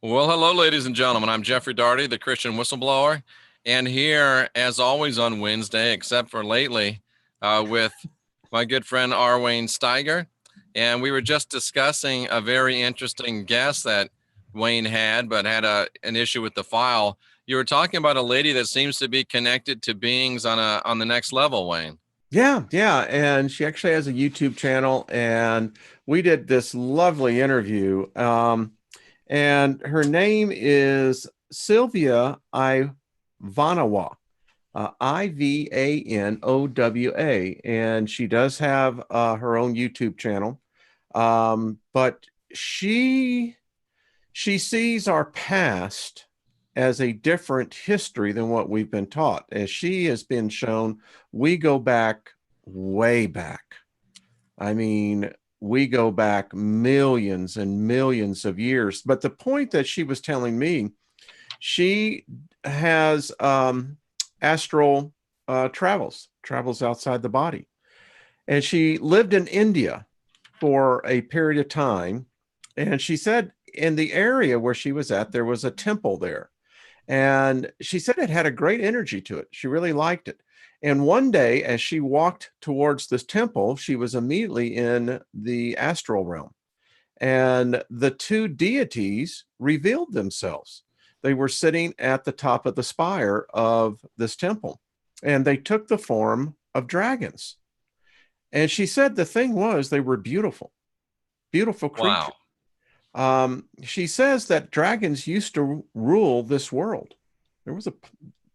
Well, hello, ladies and gentlemen. I'm Jeffrey Daugherty, the Christian Whistleblower, and here, as always on Wednesday, except for lately, with my good friend R. Wayne Steiger. And we were just discussing a very interesting guest that Wayne had, but had an issue with the file. You were talking about a lady that seems to be connected to beings on the next level, Wayne. Yeah, and she actually has a YouTube channel, and we did this lovely interview. And her name is Sylvia Ivanowa, Ivanowa, and she does have her own YouTube channel. But she sees our past as a different history than what we've been taught. As she has been shown, we go back way back. I mean, we go back millions and millions of years. But the point that she was telling me, she has astral travels outside the body. And she lived in India for a period of time. And she said in the area where she was at, there was a temple there. And she said it had a great energy to it. She really liked it. And one day, as she walked towards this temple, she was immediately in the astral realm. And the two deities revealed themselves. They were sitting at the top of the spire of this temple, and they took the form of dragons. And she said the thing was, they were beautiful, beautiful creatures. Wow. She says that dragons used to rule this world. There was a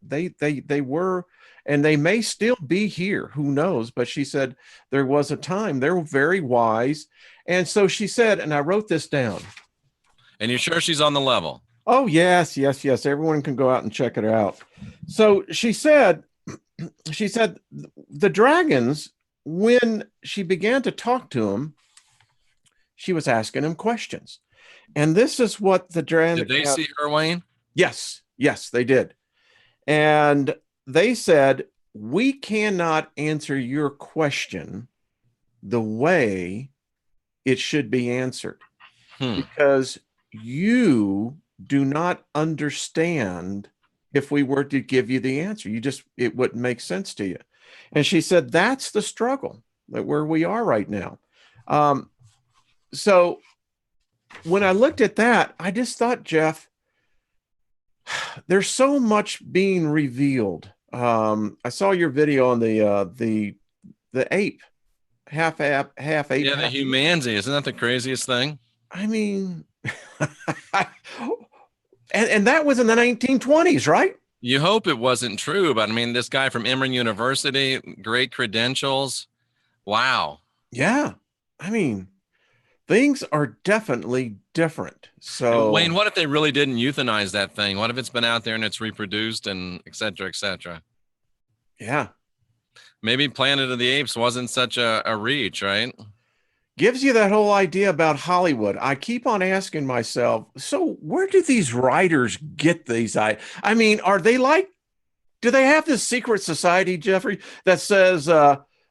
they were, and they may still be here, who knows, but she said there was a time they were very wise. And so she said, and I wrote this down. And you're sure she's on the level? Oh yes, everyone can go out and check it out. So she said the dragons, when she began to talk to them, she was asking them questions. And this is what the dragons. Did they see her, Wayne? Yes, they did. And they said, we cannot answer your question the way it should be answered because you do not understand. If we were to give you the answer, it wouldn't make sense to you. And she said, that's the struggle that where we are right now. So when I looked at that, I just thought, Jeff, there's so much being revealed. I saw your video on the ape, half ape. Yeah, the humanity. Isn't that the craziest thing? I mean, and that was in the 1920s, right? You hope it wasn't true, but I mean, this guy from Emory University, great credentials. Wow. Yeah. I mean, things are definitely different. So, and Wayne, what if they really didn't euthanize that thing? What if it's been out there and it's reproduced and et cetera, et cetera? Yeah. Maybe Planet of the Apes wasn't such a reach, right? Gives you that whole idea about Hollywood. I keep on asking myself, so where do these writers get these? I mean, are they like, do they have this secret society, Jeffrey, that says,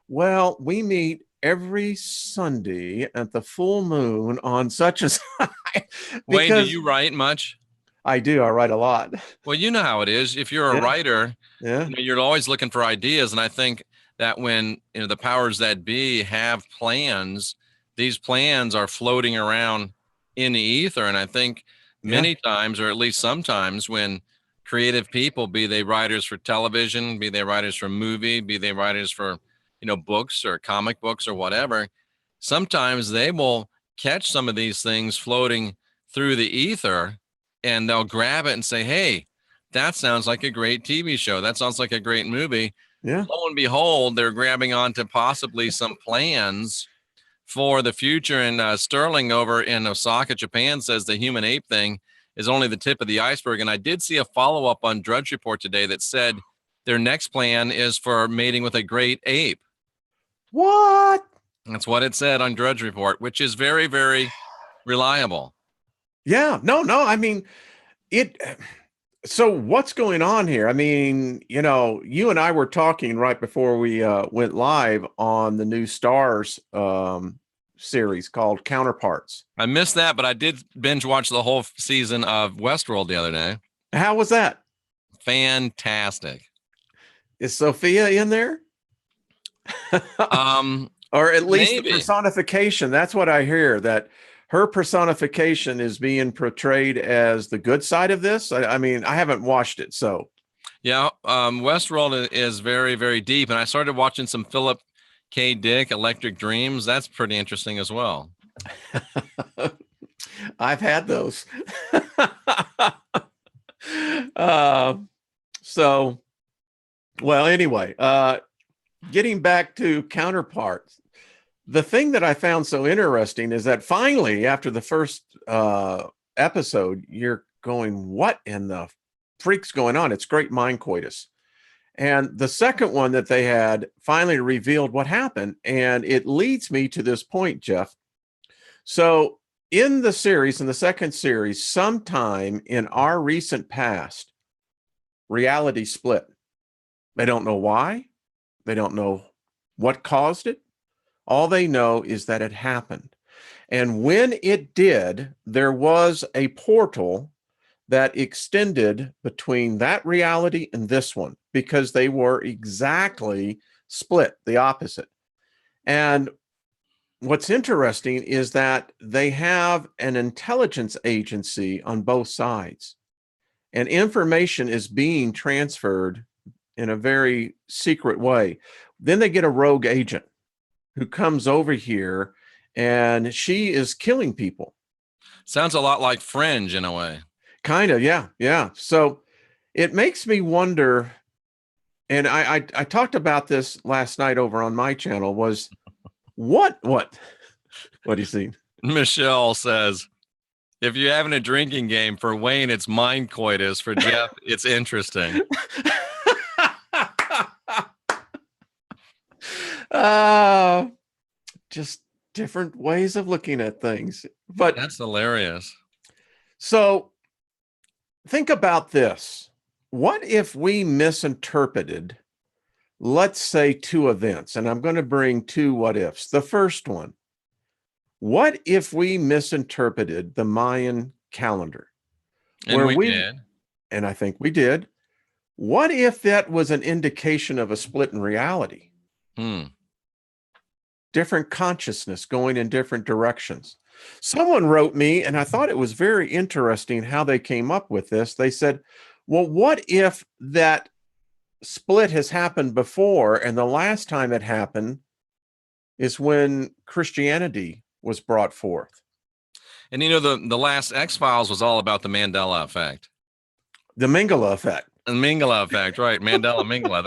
well, we meet every Sunday at the full moon on such a side? Wayne, do you write much? I do. I write a lot. Well, you know how it is. If you're a writer, you're always looking for ideas. And I think that when the powers that be have plans, these plans are floating around in the ether. And I think many times, or at least sometimes, when creative people, be they writers for television, be they writers for movie, be they writers for books or comic books or whatever, sometimes they will catch some of these things floating through the ether, and they'll grab it and say, hey, that sounds like a great TV show. That sounds like a great movie. Yeah. Lo and behold, they're grabbing onto possibly some plans for the future. And Sterling over in Osaka, Japan, says the human ape thing is only the tip of the iceberg. And I did see a follow-up on Drudge Report today that said their next plan is for mating with a great ape. What? That's what it said on Drudge Report, which is very, very reliable. Yeah, no. I mean, so what's going on here? I mean, you and I were talking right before we went live on the new Stars series called Counterparts. I missed that, but I did binge watch the whole season of Westworld the other day. How was that? Fantastic. Is Sophia in there? Or at least maybe. The personification. That's what I hear, that her personification is being portrayed as the good side of this. I mean, I haven't watched it, so. Yeah, Westworld is very, very deep. And I started watching some Philip K. Dick, Electric Dreams. That's pretty interesting as well. I've had those. Well, anyway, getting back to Counterparts, the thing that I found so interesting is that finally, after the first episode, you're going, what in the freak's going on? It's great mind coitus. And the second one that they had finally revealed what happened. And it leads me to this point, Jeff. So in the series, in the second series, sometime in our recent past, reality split. They don't know why. They don't know what caused it. All they know is that it happened. And when it did, there was a portal that extended between that reality and this one, because they were exactly split, the opposite. And what's interesting is that they have an intelligence agency on both sides, and information is being transferred in a very secret way. Then they get a rogue agent who comes over here, and she is killing people. Sounds a lot like Fringe in a way. Kind of, yeah, yeah. So it makes me wonder, and I talked about this last night over on my channel, was what do you see? Michelle says, if you're having a drinking game, for Wayne, it's mind coitus. For Jeff, it's interesting. Just different ways of looking at things. But that's hilarious. So think about this. What if we misinterpreted, let's say, two events? And I'm going to bring two what ifs. The first one, what if we misinterpreted the Mayan calendar? And we did. And I think we did. What if that was an indication of a split in reality? Different consciousness going in different directions. Someone wrote me, and I thought it was very interesting how they came up with this. They said, well, what if that split has happened before, and the last time it happened is when Christianity was brought forth? And you know, the last X-Files was all about the Mandela effect. The Mingala effect. The Mingala effect, right? Mandela Mingala.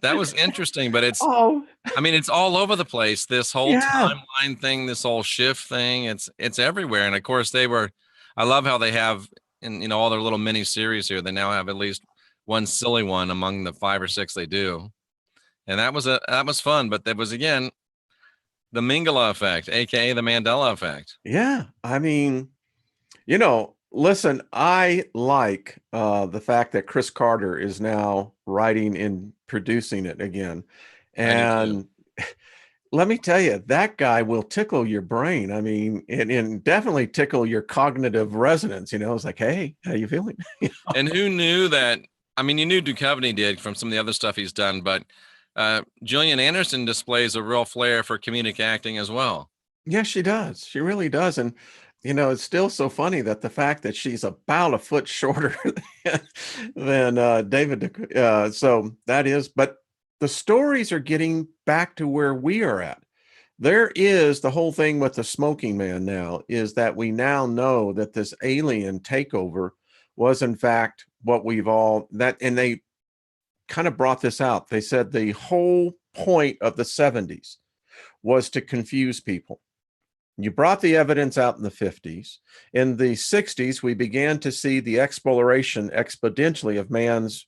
That was interesting, but it's I mean, it's all over the place. This whole timeline thing, this whole shift thing, it's everywhere. And of course, I love how they have in all their little mini series here. They now have at least one silly one among the 5 or 6 they do, and that was fun. But there was again the Mingala effect, aka the Mandela effect. Yeah, I mean, listen, I like the fact that Chris Carter is now writing and producing it again. And let me tell you, that guy will tickle your brain. I mean, and definitely tickle your cognitive resonance. It's like, hey, how you feeling? And who knew that? I mean, you knew Duchovny did from some of the other stuff he's done, but Gillian Anderson displays a real flair for comedic acting as well. Yes, she does. She really does. And it's still so funny that the fact that she's about a foot shorter than David. So that is, but the stories are getting back to where we are at. There is the whole thing with the smoking man now is that we now know that this alien takeover was in fact what and they kind of brought this out. They said the whole point of the 70s was to confuse people. You brought the evidence out in the 50s. In the 60s, we began to see the exploration exponentially of man's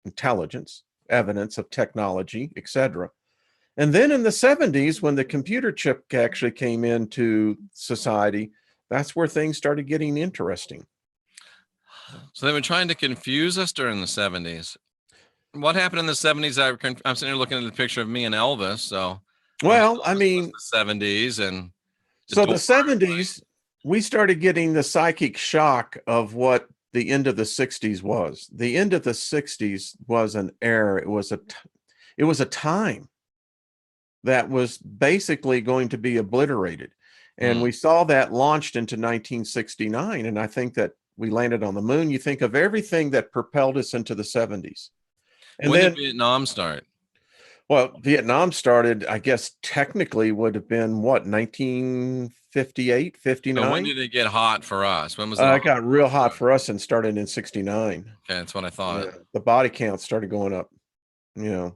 intelligence, evidence of technology, etc. And then in the 70s, when the computer chip actually came into society, that's where things started getting interesting. So they were trying to confuse us during the 70s. What happened in the 70s? I'm sitting here looking at the picture of me and Elvis. So, well, I mean, the 70s and. So the 70s, we started getting the psychic shock of what the end of the 60s was. The end of the 60s was an era. It was a time that was basically going to be obliterated. And we saw that launched into 1969. And I think that we landed on the moon. You think of everything that propelled us into the 70s. And when did Vietnam start? Well, Vietnam started, I guess, technically would have been what, 1958, 59? So when did it get hot for us? When was it? It got real hot for us and started in 69. Okay, that's what I thought. Yeah, the body count started going up, And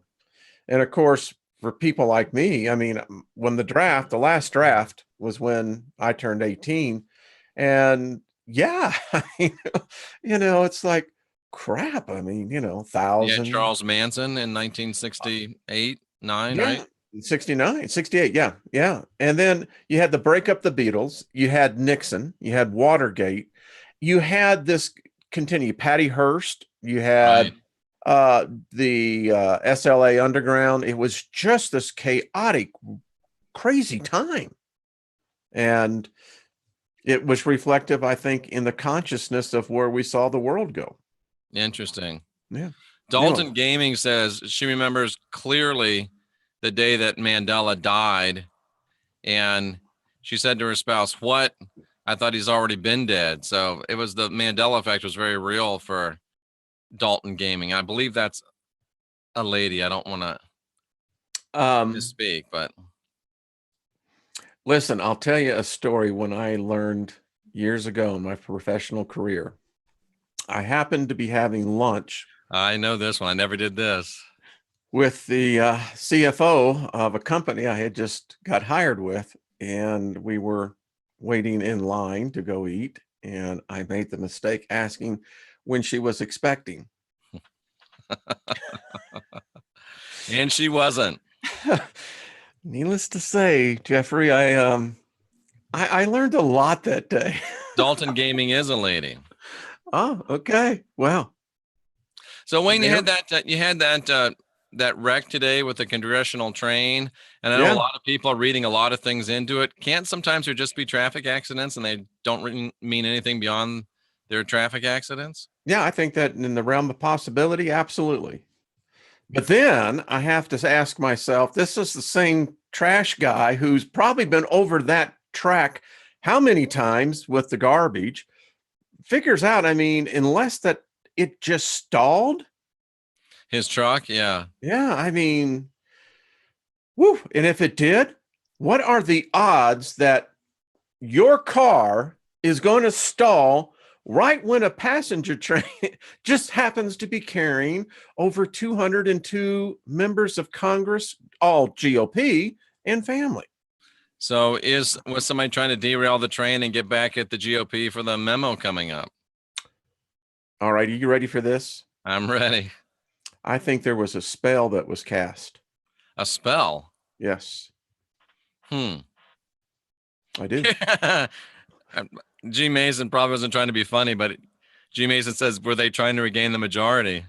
of course, for people like me, I mean, when the last draft was when I turned 18. And yeah, it's like crap. I mean, 1,000. Yeah, Charles Manson in 1968, 9, yeah, right? 69, 68. Yeah. Yeah. And then you had the break up the Beatles. You had Nixon. You had Watergate. You had this continue, Patty Hearst. You had the SLA Underground. It was just this chaotic, crazy time. And it was reflective, I think, in the consciousness of where we saw the world go. Interesting. Yeah. Dalton Gaming says she remembers clearly the day that Mandela died. And she said to her spouse, "What? I thought he's already been dead." So it was the Mandela effect was very real for Dalton Gaming. I believe that's a lady. I don't want to misspeak, but listen, I'll tell you a story when I learned years ago in my professional career. I happened to be having lunch. I know this one. I never did this. With the CFO of a company I had just got hired with, and we were waiting in line to go eat. And I made the mistake asking when she was expecting. And she wasn't. Needless to say, Jeffrey, I learned a lot that day. Dalton Gaming is a lady. Oh, okay. Wow. So Wayne, you had that wreck today with the congressional train, and I know a lot of people are reading a lot of things into it. Can't sometimes there just be traffic accidents and they don't really mean anything beyond their traffic accidents? Yeah, I think that in the realm of possibility, absolutely. But then I have to ask myself, this is the same trash guy who's probably been over that track how many times with the garbage, figures out, I mean, unless that it just stalled. His truck, yeah. Yeah, I mean, woo. And if it did, what are the odds that your car is going to stall right when a passenger train just happens to be carrying over 202 members of Congress, all GOP and family? So was somebody trying to derail the train and get back at the GOP for the memo coming up? All right, are you ready for this? I'm ready. I think there was a spell that was cast. A spell? Yes. I do. G. Mason probably wasn't trying to be funny, but G. Mason says, were they trying to regain the majority?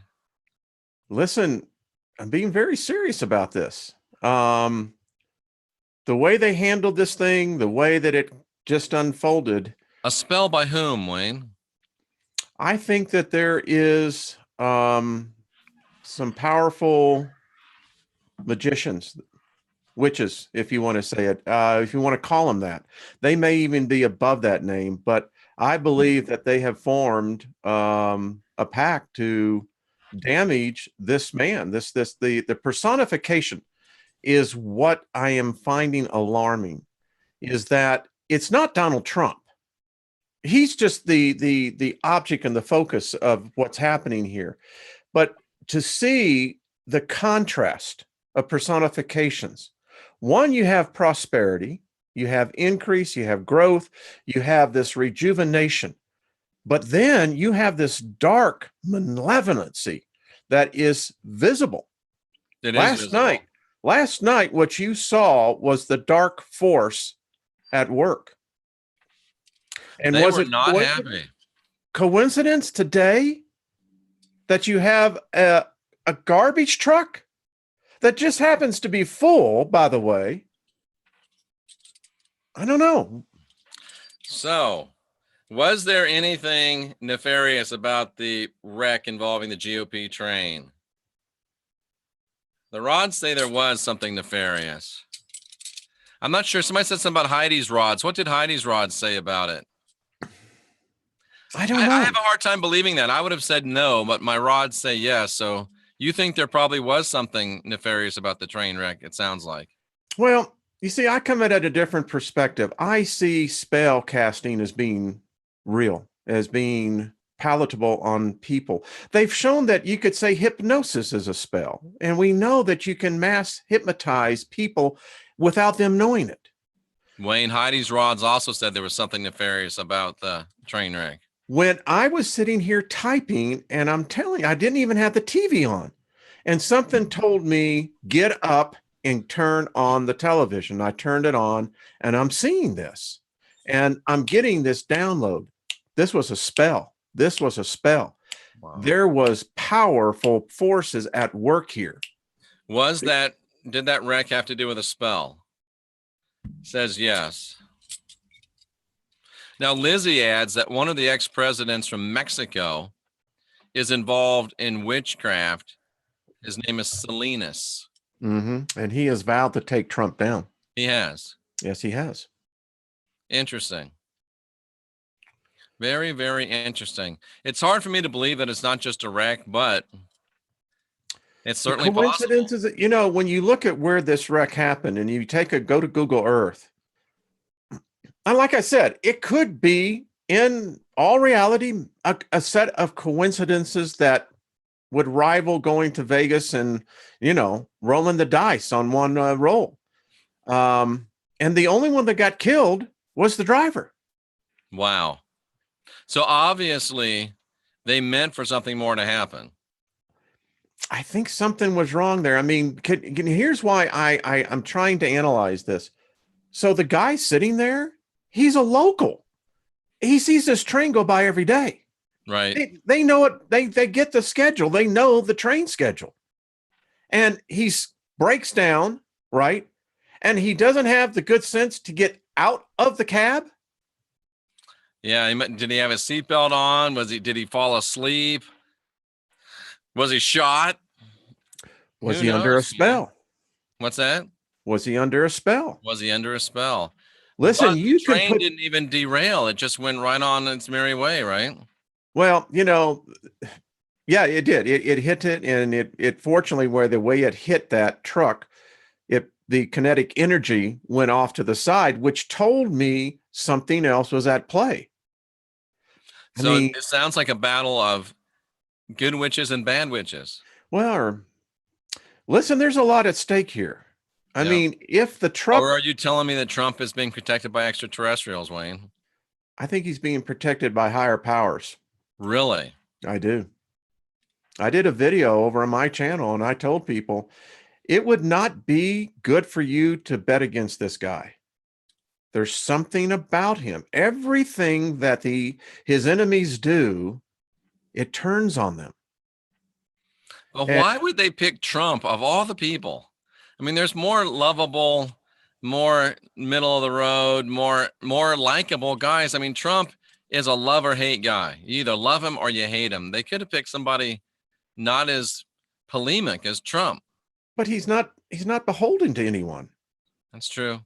Listen, I'm being very serious about this. The way they handled this thing, the way that it just unfolded. A spell by whom, Wayne? I think that there is some powerful magicians, witches, if you want to say it, if you want to call them that. They may even be above that name, but I believe that they have formed a pact to damage this man. The personification is what I am finding alarming, is that it's not Donald Trump. He's just the object and the focus of what's happening here. But to see the contrast of personifications, one, you have prosperity, you have increase, you have growth, you have this rejuvenation, but then you have this dark malevolency that is visible. Last night, what you saw was the dark force at work. And they were not happy. Coincidence today that you have a garbage truck that just happens to be full, by the way, I don't know. So, was there anything nefarious about the wreck involving the GOP train? The rods say there was something nefarious. I'm not sure. Somebody said something about Heidi's rods. What did Heidi's rods say about it? I don't know. I have a hard time believing that. I would have said no, but my rods say yes. So you think there probably was something nefarious about the train wreck, it sounds like. Well, you see, I come at a different perspective. I see spell casting as being real, as being palatable on people. They've shown that you could say hypnosis is a spell, and we know that you can mass hypnotize people without them knowing it. Wayne, Heidi's rods also said there was something nefarious about the train wreck. When I was sitting here typing, and I'm telling you, I didn't even have the TV on, and something told me, get up and turn on the television. I turned it on, and I'm seeing this, and I'm getting this download. This was a spell. This was a spell. Wow. There was powerful forces at work here. Did that wreck have to do with a spell? Says yes. Now, Lizzie adds that one of the ex-presidents from Mexico is involved in witchcraft. His name is Salinas. Mm-hmm. And he has vowed to take Trump down. He has. Yes, he has. Interesting. Very, very interesting. It's hard for me to believe that it's not just a wreck, but it's certainly coincidences. Possible. You know, when you look at where this wreck happened and you go to Google Earth, and like I said, it could be in all reality a set of coincidences that would rival going to Vegas and, rolling the dice on one roll. And the only one that got killed was the driver. Wow. So obviously they meant for something more to happen. I think something was wrong there. I mean, here's why I'm trying to analyze this. So the guy sitting there, he's a local. He sees this train go by every day. Right. They know it. They get the schedule. They know the train schedule. And he breaks down, right? And he doesn't have the good sense to get out of the cab. Yeah. Did he have his seatbelt on? Did he fall asleep? Was he shot? Was he under a spell? What's that? Was he under a spell? Was he under a spell? Listen, but the train didn't even derail. It just went right on its merry way, right? Well, yeah, it did. It hit it, and it fortunately, the way it hit that truck, the kinetic energy went off to the side, which told me something else was at play. So it sounds like a battle of good witches and bad witches. Well, listen, there's a lot at stake here. I mean, if the Trump... Or are you telling me that Trump is being protected by extraterrestrials, Wayne? I think he's being protected by higher powers. Really? I do. I did a video over on my channel, and I told people it would not be good for you to bet against this guy. There's something about him. Everything that his enemies do, it turns on them. Well, why would they pick Trump of all the people? I mean, there's more lovable, more middle of the road, more likable guys. I mean, Trump is a love or hate guy. You either love him or you hate him. They could have picked somebody not as polemic as Trump. But he's not beholden to anyone. That's true.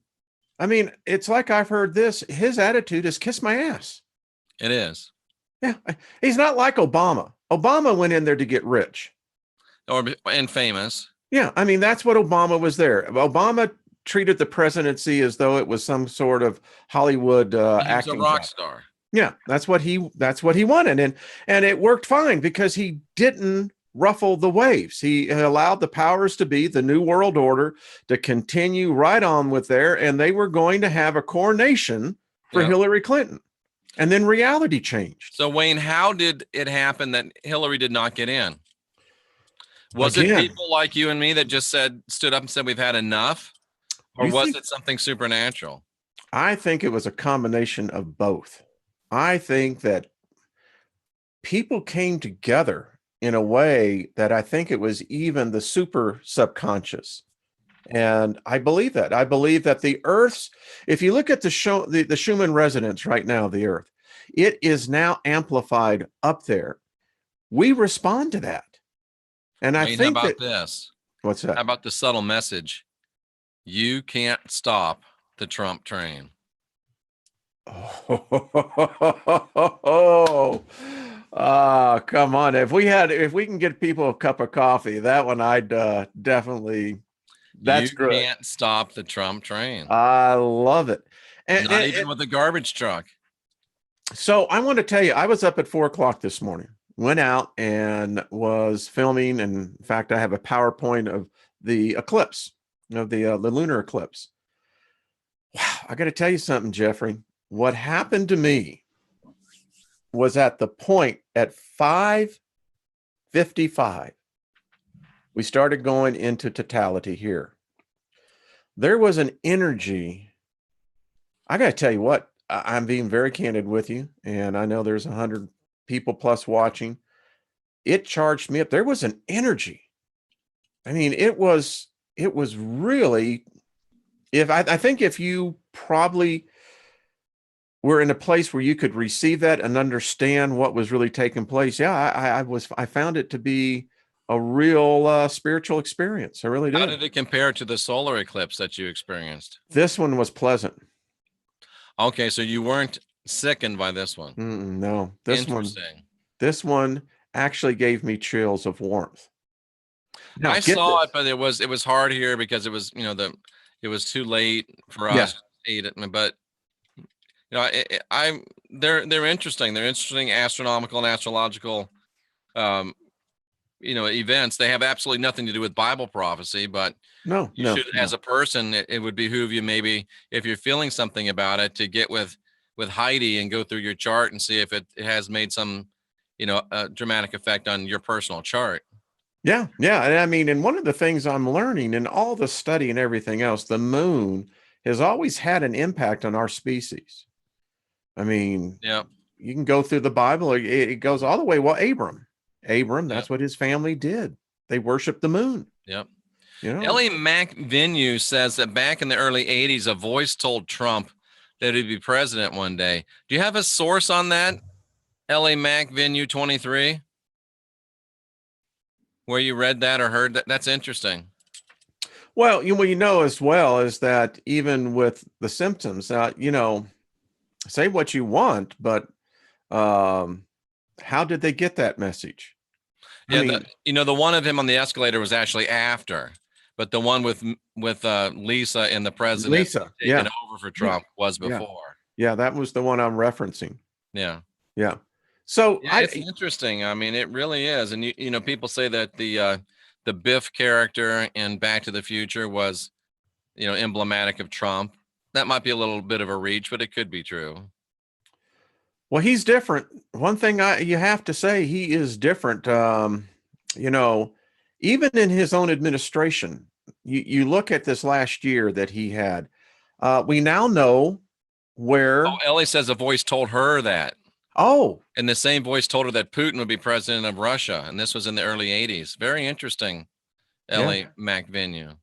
I mean, it's like I've heard this. His attitude is kiss my ass. It is. Yeah. He's not like Obama. Obama went in there to get rich. And famous. Yeah. I mean, that's what Obama was there. Obama treated the presidency as though it was some sort of Hollywood acting. He was a rock star. Yeah. That's what he wanted. And it worked fine because he didn't ruffle the waves. He allowed the powers to be, the New World Order, to continue right on with there, and they were going to have a coronation for Hillary Clinton. And then reality changed. So, Wayne, how did it happen that Hillary did not get in? Was it people like you and me that just stood up and said, we've had enough? Or was it something supernatural? I think it was a combination of both. I think that people came together in a way that I think it was even the super subconscious And I believe that. I believe that the Earth's, if you look at the Schumann resonance right now, the Earth, it is now amplified up there. We respond to that. And I Wayne, think how about that, this? what's that? How about the subtle message? You can't stop the Trump train. Oh, come on. If we can get people a cup of coffee, that one I'd definitely, that's you good. can't stop the Trump train. I love it. Not even with a garbage truck. So I want to tell you, I was up at 4:00 this morning, went out and was filming. And in fact, I have a PowerPoint of the eclipse, of the lunar eclipse. Wow. I got to tell you something, Jeffrey. What happened to me was at the point at 5:55, we started going into totality here. There was an energy. I got to tell you what, I'm being very candid with you, and I know there's 100 people plus watching. It charged me up. There was an energy. I mean, it was really, I think if you probably were in a place where you could receive that and understand what was really taking place. Yeah, I found it to be a real spiritual experience. I really did. How did it compare to the solar eclipse that you experienced? This one was pleasant. Okay, so you weren't sickened by this one. No, this one actually gave me chills of warmth. Now, I saw it, but it was hard here because it was, it was too late for us to eat it. But they're interesting. They're interesting astronomical and astrological, events. They have absolutely nothing to do with Bible prophecy, but as a person, it would behoove you, maybe if you're feeling something about it, to get with Heidi and go through your chart and see if it has made some, dramatic effect on your personal chart. Yeah. Yeah. And I mean, and one of the things I'm learning in all the study and everything else, the moon has always had an impact on our species. I mean, yeah, you can go through the Bible. It goes all the way. Well, Abram, that's what his family did. They worshiped the moon. Yep. Ellie McVenue says that back in the early 80s, a voice told Trump that he'd be president one day. Do you have a source on that, Ellie McVenue 23? Where you read that or heard that? That's interesting. Well, as well is that even with the symptoms, say what you want, but how did they get that message? Yeah, the one of him on the escalator was actually after, but the one with Lisa and the president taking over for Trump was before. Yeah, that was the one I'm referencing. Yeah. Yeah. So it's interesting. I mean, it really is. And people say that the Biff character in Back to the Future was, emblematic of Trump. That might be a little bit of a reach, but it could be true. Well, he's different. One thing you have to say, he is different. Even in his own administration, you look at this last year that he had. We now know where. Oh, Ellie says a voice told her that. Oh. And the same voice told her that Putin would be president of Russia. And this was in the early 80s. Very interesting, Ellie McVenue.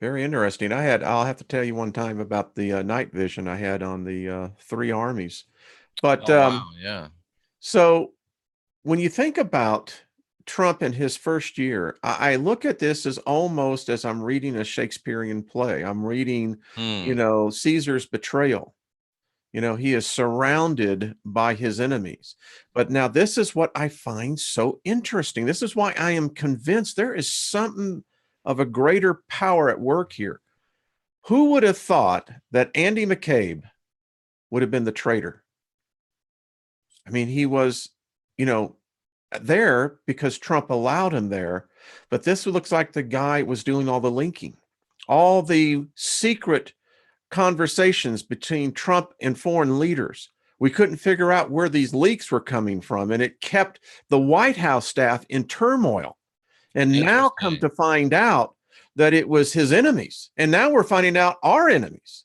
Very interesting. I'll have to tell you one time about the night vision I had on the three armies. But wow, yeah. So when you think about Trump in his first year, I look at this as almost as I'm reading a Shakespearean play. I'm reading, Caesar's betrayal. He is surrounded by his enemies. But now this is what I find so interesting. This is why I am convinced there is something of a greater power at work here. Who would have thought that Andy McCabe would have been the traitor? I mean, he was, there because Trump allowed him there. But this looks like the guy was doing all the linking, all the secret conversations between Trump and foreign leaders. We couldn't figure out where these leaks were coming from, and it kept the White House staff in turmoil. And now come to find out that it was his enemies. And now we're finding out our enemies,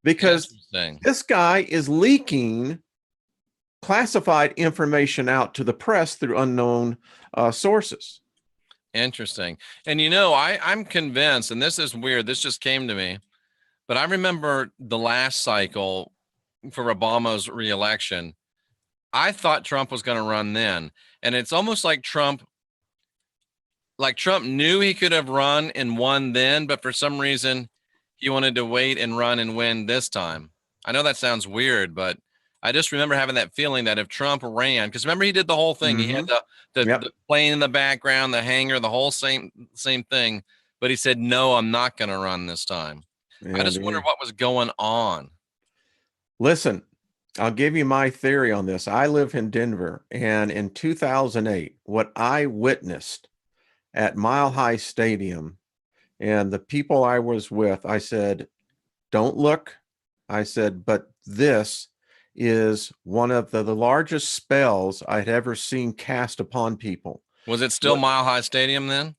because this guy is leaking classified information out to the press through unknown sources. Interesting. And I'm convinced, and this is weird, this just came to me, but I remember the last cycle for Obama's reelection. I thought Trump was going to run then. And it's almost like Trump knew he could have run and won then, but for some reason he wanted to wait and run and win this time. I know that sounds weird, but I just remember having that feeling that if Trump ran, because remember he did the whole thing. Mm-hmm. He had the plane in the background, the hangar, the whole same thing. But he said, no, I'm not going to run this time. Yeah, I just wonder what was going on. Listen, I'll give you my theory on this. I live in Denver, and in 2008, what I witnessed at Mile High Stadium and the people I was with, I said, don't look. I said, but this is one of the largest spells I'd ever seen cast upon people. Was it still Mile High Stadium then?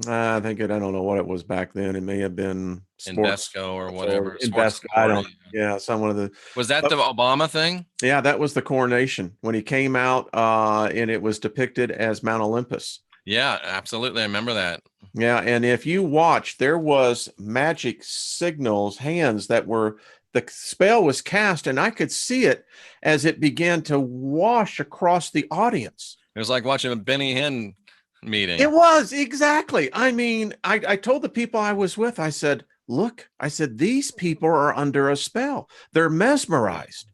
I think I don't know what it was back then. It may have been Invesco or whatever. Invesco, I don't. Yeah, some one of the. Was that the Obama thing? Yeah, that was the coronation when he came out, and it was depicted as Mount Olympus. Yeah, absolutely. I remember that. Yeah, and if you watch, there was magic signals, hands that were. The spell was cast, and I could see it as it began to wash across the audience. It was like watching a Benny Hinn meeting. It was, exactly. I mean, I told the people I was with, I said, look, I said, these people are under a spell. They're mesmerized.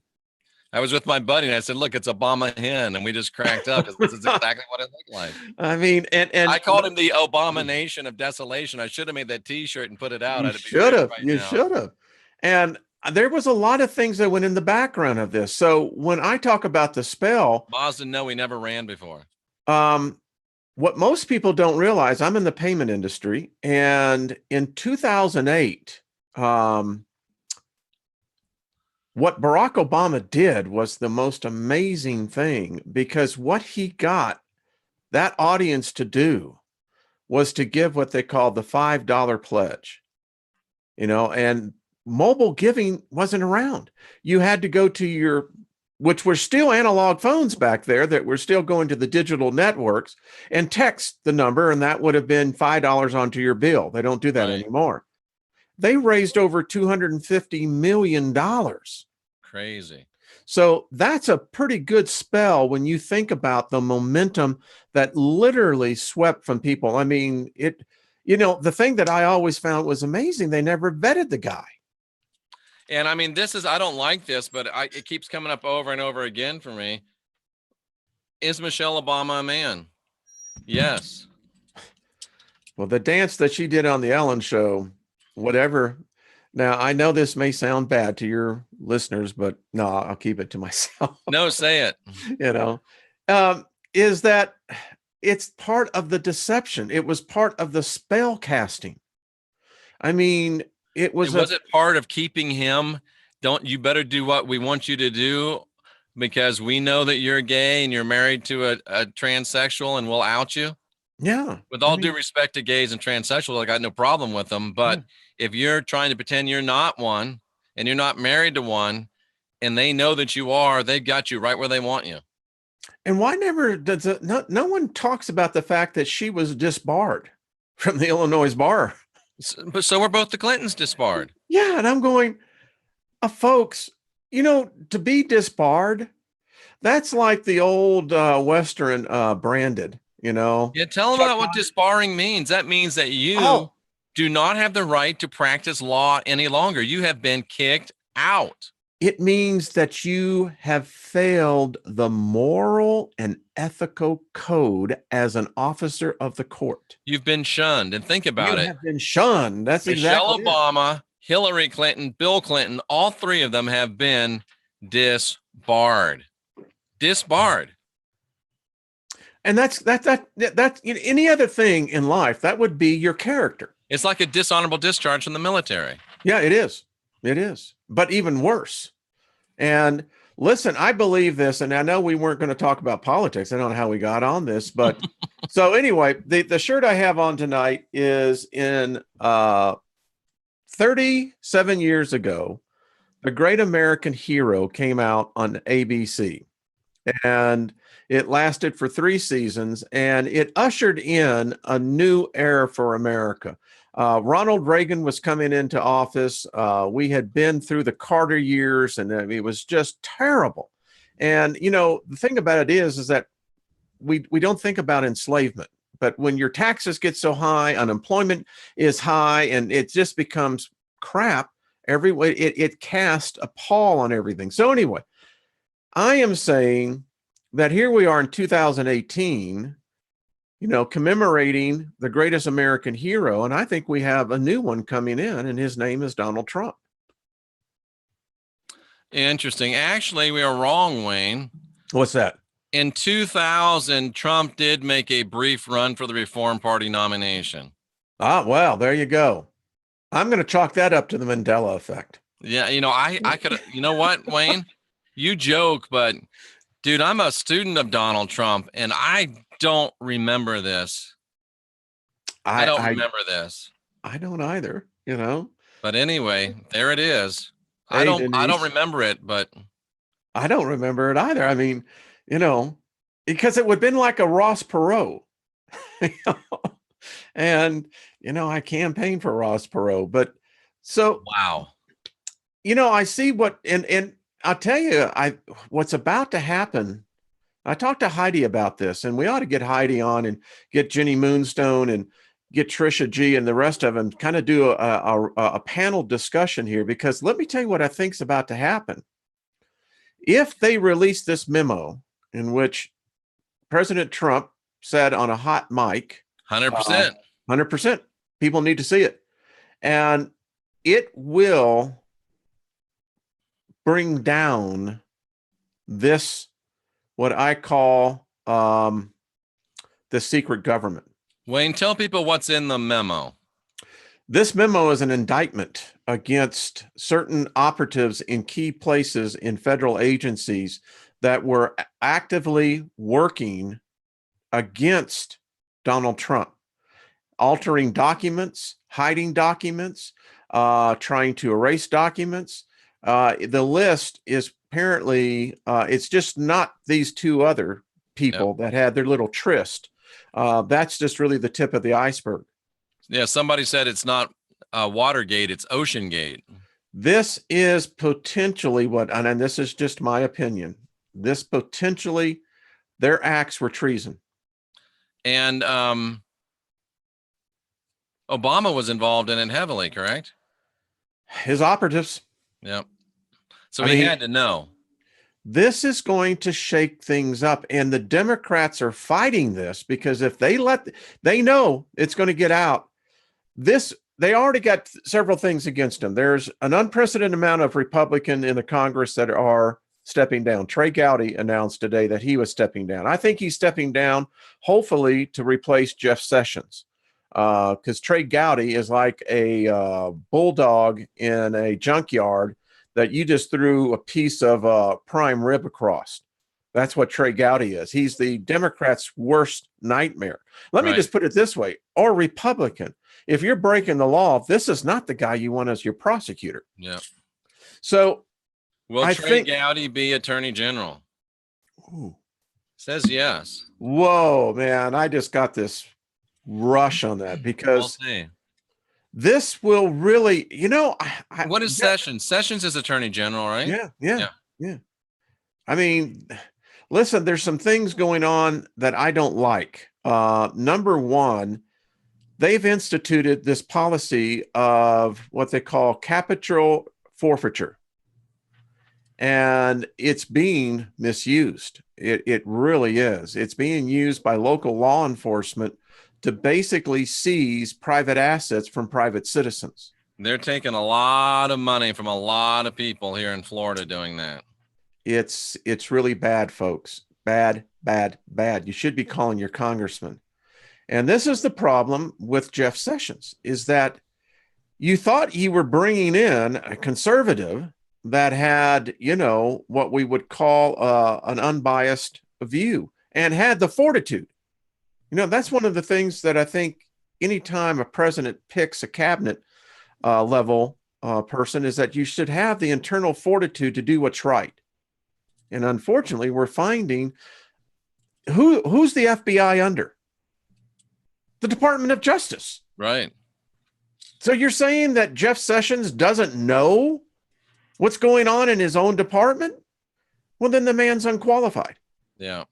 I was with my buddy and I said, look, it's Obama Hinn. And we just cracked up because this is exactly what it looked like. I mean, and I called him the Abomination of Desolation. I should have made that t-shirt and put it out. You should have. And there was a lot of things that went in the background of this. So when I talk about the spell, Boz didn't know he never ran before. What most people don't realize, I'm in the payment industry, and in 2008, what Barack Obama did was the most amazing thing, because what he got that audience to do was to give what they called the $5 pledge, and mobile giving wasn't around. You had to go to which were still analog phones back there that were still going to the digital networks, and text the number, and that would have been $5 onto your bill. They don't do that anymore. They raised over $250 million. Crazy. So that's a pretty good spell when you think about the momentum that literally swept from people. I mean, the thing that I always found was amazing, they never vetted the guy. And I mean, I don't like this, but it keeps coming up over and over again for me. Is Michelle Obama a man? Yes. Well, the dance that she did on the Ellen show, whatever. Now, I know this may sound bad to your listeners, but no, I'll keep it to myself. No, say it. Is that it's part of the deception. It was part of the spell casting. I mean, was it part of keeping him? You better do what we want you to do because we know that you're gay and you're married to a transsexual and we'll out you. Yeah. With all due respect to gays and transsexuals, I got no problem with them. But if you're trying to pretend you're not one and you're not married to one and they know that you are, they've got you right where they want you. And why never does no one talks about the fact that she was disbarred from the Illinois bar? So were both the Clintons disbarred. Yeah. And I'm going, folks, to be disbarred, that's like the old Western branded, Yeah, tell them about what disbarring means. That means that you do not have the right to practice law any longer. You have been kicked out. It means that you have failed the moral and ethical code as an officer of the court. You've been shunned. And think about it. You have been shunned. That's Michelle Obama, Hillary Clinton, Bill Clinton, all three of them have been disbarred. Disbarred. And that's any other thing in life, that would be your character. It's like a dishonorable discharge from the military. Yeah, it is. It is. But even worse. And listen, I believe this, and I know we weren't going to talk about politics. I don't know how we got on this, but so anyway, the shirt I have on tonight is in 37 years ago, The Great American Hero came out on ABC. And It lasted for 3 seasons, and it ushered in a new era for America. Ronald Reagan was coming into office. We had been through the Carter years, and it was just terrible. And, you know, the thing about it is that we don't think about enslavement. But when your taxes get so high, unemployment is high, and it just becomes crap every way. It cast a pall on everything. So anyway, I am saying that here we are in 2018, you know, commemorating the greatest American hero. And I think we have a new one coming in, and his name is Donald Trump. Interesting. Actually, we are wrong, Wayne. What's that? In 2000, Trump did make a brief run for the Reform Party nomination. Ah, well, there you go. I'm going to chalk that up to the Mandela effect. Yeah, you know, I could, you know what, Wayne? You joke, but dude, I'm a student of Donald Trump, and I don't remember this. I don't remember this. I don't either, you know. But anyway, there it is. Hey, I don't remember it, but I don't remember it either. I mean, you know, because it would have been like a Ross Perot. You know? And, you know, I campaigned for Ross Perot, but so wow. You know, I see what, and I'll tell you, what's about to happen. I talked to Heidi about this, and we ought to get Heidi on and get Jenny Moonstone and get Trisha G and the rest of them, kind of do a panel discussion here, because let me tell you what I think's about to happen. If they release this memo in which President Trump said on a hot mic, 100%, 100%, people need to see it, and it will bring down this, what I call the secret government. Wayne, tell people what's in the memo. This memo is an indictment against certain operatives in key places in federal agencies that were actively working against Donald Trump, altering documents, hiding documents, trying to erase documents. The list is apparently, it's just not these two other people that had their little tryst. That's just really the tip of the iceberg. Yeah, somebody said it's not Watergate, it's OceanGate. This is potentially what, and this is just my opinion, this potentially, their acts were treason. And Obama was involved in it heavily, correct? His operatives. Yep. So he had to know. This is going to shake things up, and the Democrats are fighting this because if they know it's going to get out. They already got several things against them. There's an unprecedented amount of Republican in the Congress that are stepping down. Trey Gowdy announced today that he was stepping down. I think he's stepping down, hopefully, to replace Jeff Sessions, because Trey Gowdy is like a bulldog in a junkyard that you just threw a piece of prime rib across. That's what Trey Gowdy is. He's the Democrats' worst nightmare. Let me just put it this way, or Republican. If you're breaking the law, this is not the guy you want as your prosecutor. Yeah. So will Trey Gowdy be Attorney General? Ooh. Says yes. Whoa, man. I just got this rush on that because we'll see. This will really, you know. What is Sessions? Sessions is Attorney General, right? Yeah. I mean, listen, there's some things going on that I don't like. Number one, they've instituted this policy of what they call capital forfeiture, and it's being misused. It really is. It's being used by local law enforcement to basically seize private assets from private citizens. They're taking a lot of money from a lot of people here in Florida doing that. It's really bad, folks. Bad. You should be calling your congressman. And this is the problem with Jeff Sessions, is that you thought you were bringing in a conservative that had, you know, what we would call an unbiased view and had the fortitude. You know, that's one of the things that I think anytime a president picks a cabinet level person is that you should have the internal fortitude to do what's right. And unfortunately, we're finding who's the FBI under? The Department of Justice. Right. So you're saying that Jeff Sessions doesn't know what's going on in his own department? Well, then the man's unqualified. Yeah.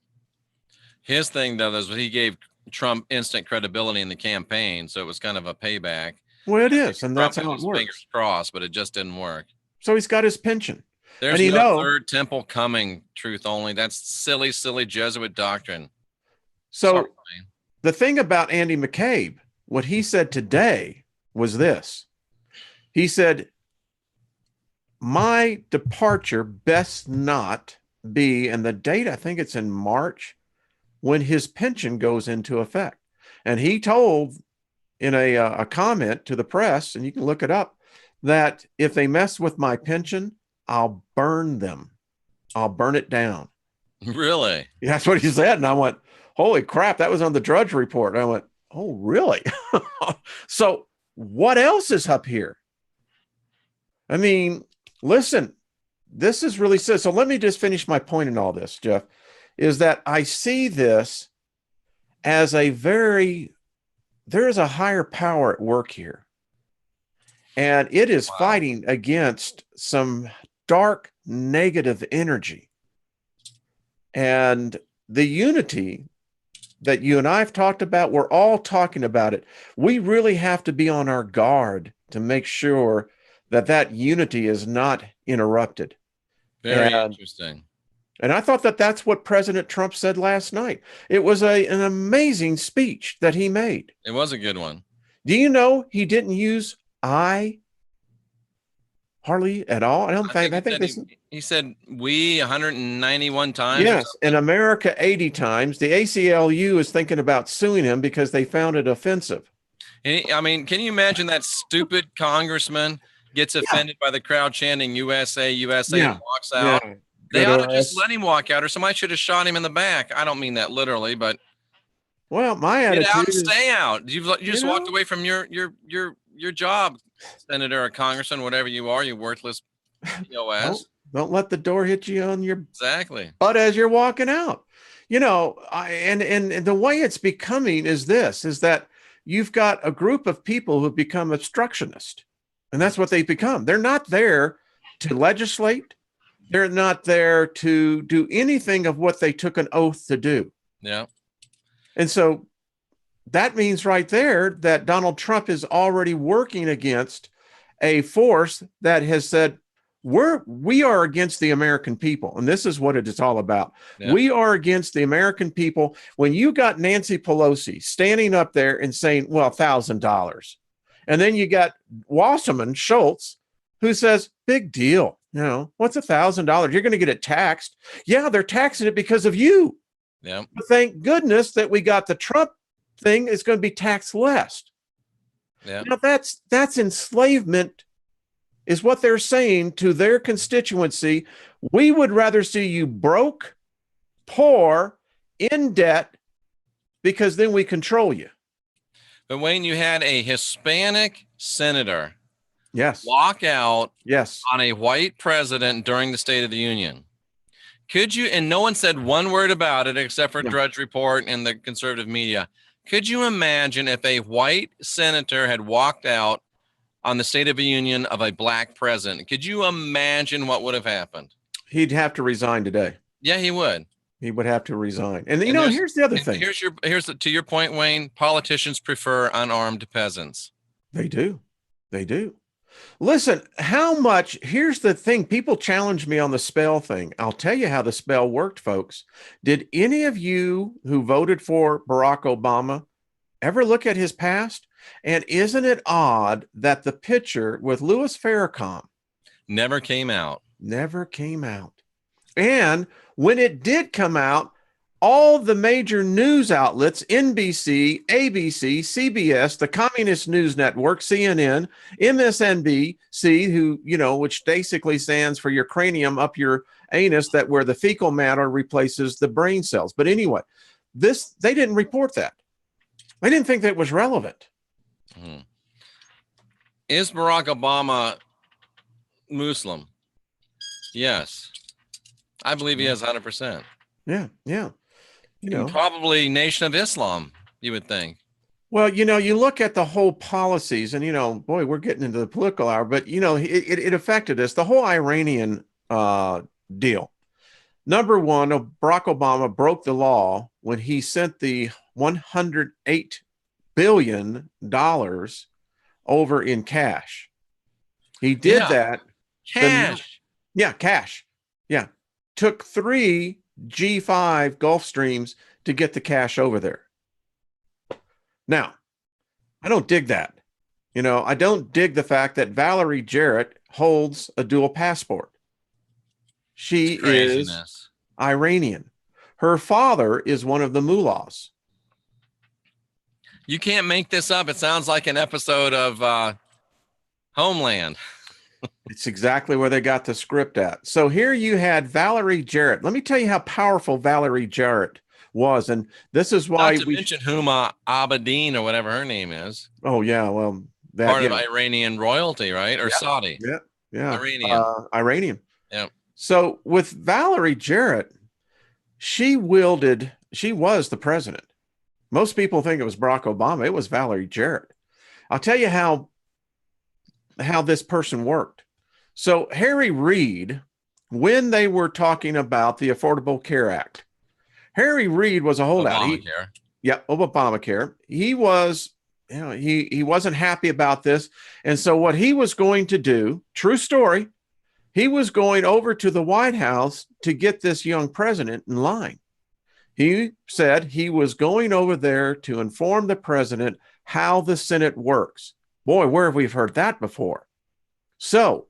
His thing, though, is he gave Trump instant credibility in the campaign, so it was kind of a payback. Well, it is, and Trump that's how it works. Fingers crossed, but it just didn't work. So he's got his pension. There's no third temple coming, truth only. That's silly, silly Jesuit doctrine. So the thing about Andy McCabe, what he said today was this. He said, my departure best not be, and the date, I think it's in March, when his pension goes into effect. And he told in a comment to the press, and you can look it up, that if they mess with my pension, I'll burn them. I'll burn it down. Really? Yeah, that's what he said. And I went, holy crap, that was on the Drudge Report. And I went, oh, really? So what else is up here? I mean, listen, this is really sad. So let me just finish my point in all this, Jeff, is that I see this as there is a higher power at work here. And it is fighting against some dark, negative energy. And the unity that you and I have talked about, we're all talking about it. We really have to be on our guard to make sure that that unity is not interrupted. Very interesting. And I thought that that's what President Trump said last night. It was an amazing speech that he made. It was a good one. Do you know he didn't use I hardly at all? I think he said we 191 times. Yes, in America 80 times. The ACLU is thinking about suing him because they found it offensive. I mean, can you imagine that stupid congressman gets offended by the crowd chanting USA, USA, and walks out? Yeah. They ought to just let him walk out, or somebody should have shot him in the back. I don't mean that literally, but well, my attitude get out and stay out. You just walked away from your job, senator or congressman, whatever you are, you worthless POS. Don't let the door hit you on your butt as you're walking out. You know, and the way it's becoming is that you've got a group of people who've become obstructionists, and that's what they've become. They're not there to legislate. They're not there to do anything of what they took an oath to do. Yeah. And so that means right there that Donald Trump is already working against a force that has said, we are against the American people. And this is what it is all about. Yeah. We are against the American people. When you got Nancy Pelosi standing up there and saying, well, $1,000. And then you got Wasserman Schultz, who says, big deal. You know, what's $1,000? You're going to get it taxed. Yeah, they're taxing it because of you. Yeah. But thank goodness that we got the Trump thing is going to be taxed less. Yeah. Now that's enslavement, is what they're saying to their constituency. We would rather see you broke, poor, in debt, because then we control you. But Wayne, you had a Hispanic senator walk out on a white president during the State of the Union. Could you, and no one said one word about it except for Drudge Report and the conservative media. Could you imagine if a white senator had walked out on the State of the Union of a black president? Could you imagine what would have happened? He'd have to resign today. Yeah, he would. He would have to resign. And you know, here's the other thing. To your point, Wayne, politicians prefer unarmed peasants. They do. They do. Listen, here's the thing. People challenge me on the spell thing. I'll tell you how the spell worked, folks. Did any of you who voted for Barack Obama ever look at his past? And isn't it odd that the picture with Louis Farrakhan never came out? Never came out. And when it did come out, all the major news outlets, NBC, ABC, CBS, the Communist News Network, CNN, MSNBC, which basically stands for your cranium up your anus, that where the fecal matter replaces the brain cells. But anyway, they didn't report that. They didn't think that was relevant. Mm-hmm. Is Barack Obama Muslim? Yes. I believe he is 100%. Yeah, yeah. know, probably Nation of Islam, you would think. Well, you look at the whole policies, and boy, we're getting into the political hour, but it affected us. The whole Iranian deal. Number one, Barack Obama broke the law when he sent the $108 billion over in cash. He did that. Cash. Cash. Yeah. Took 3 G5 Gulfstreams to get the cash over there. Now, I don't dig that. I don't dig the fact that Valerie Jarrett holds a dual passport. She is Iranian. Her father is one of the mullahs. You can't make this up. It sounds like an episode of Homeland. It's exactly where they got the script at. So here you had Valerie Jarrett. Let me tell you how powerful Valerie Jarrett was. And this is why we mentioned Huma Abedin or whatever her name is. Oh, yeah. Well, part of Iranian royalty, right? Or Saudi. Yeah. Iranian. Yeah. So with Valerie Jarrett, she was the president. Most people think it was Barack Obama. It was Valerie Jarrett. I'll tell you how this person worked. So Harry Reid, when they were talking about the Affordable Care Act, Harry Reid was a holdout. Obamacare. He was, he wasn't happy about this. And so what he was going to do, true story, he was going over to the White House to get this young president in line. He said he was going over there to inform the president how the Senate works. Boy, where have we heard that before? So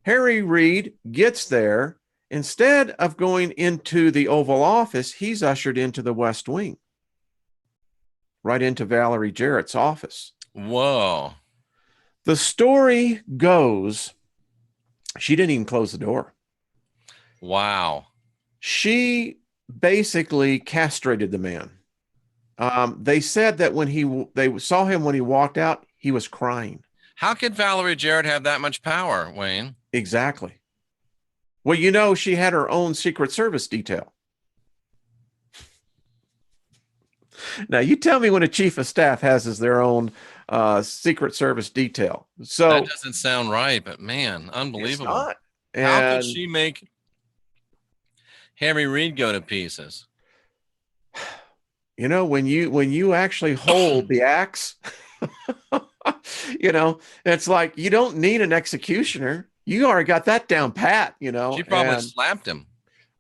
Harry Reid gets there. Instead of going into the Oval Office, he's ushered into the West Wing, right into Valerie Jarrett's office. Whoa. The story goes, she didn't even close the door. Wow. She basically castrated the man. They said that when they saw him when he walked out, he was crying. How could Valerie Jarrett have that much power, Wayne? Exactly. Well, she had her own Secret Service detail. Now, you tell me when a chief of staff has their own Secret Service detail. So that doesn't sound right, but man, unbelievable. It's not. How could she make Harry Reid go to pieces? When you actually hold the axe, it's like you don't need an executioner. You already got that down pat, She probably slapped him.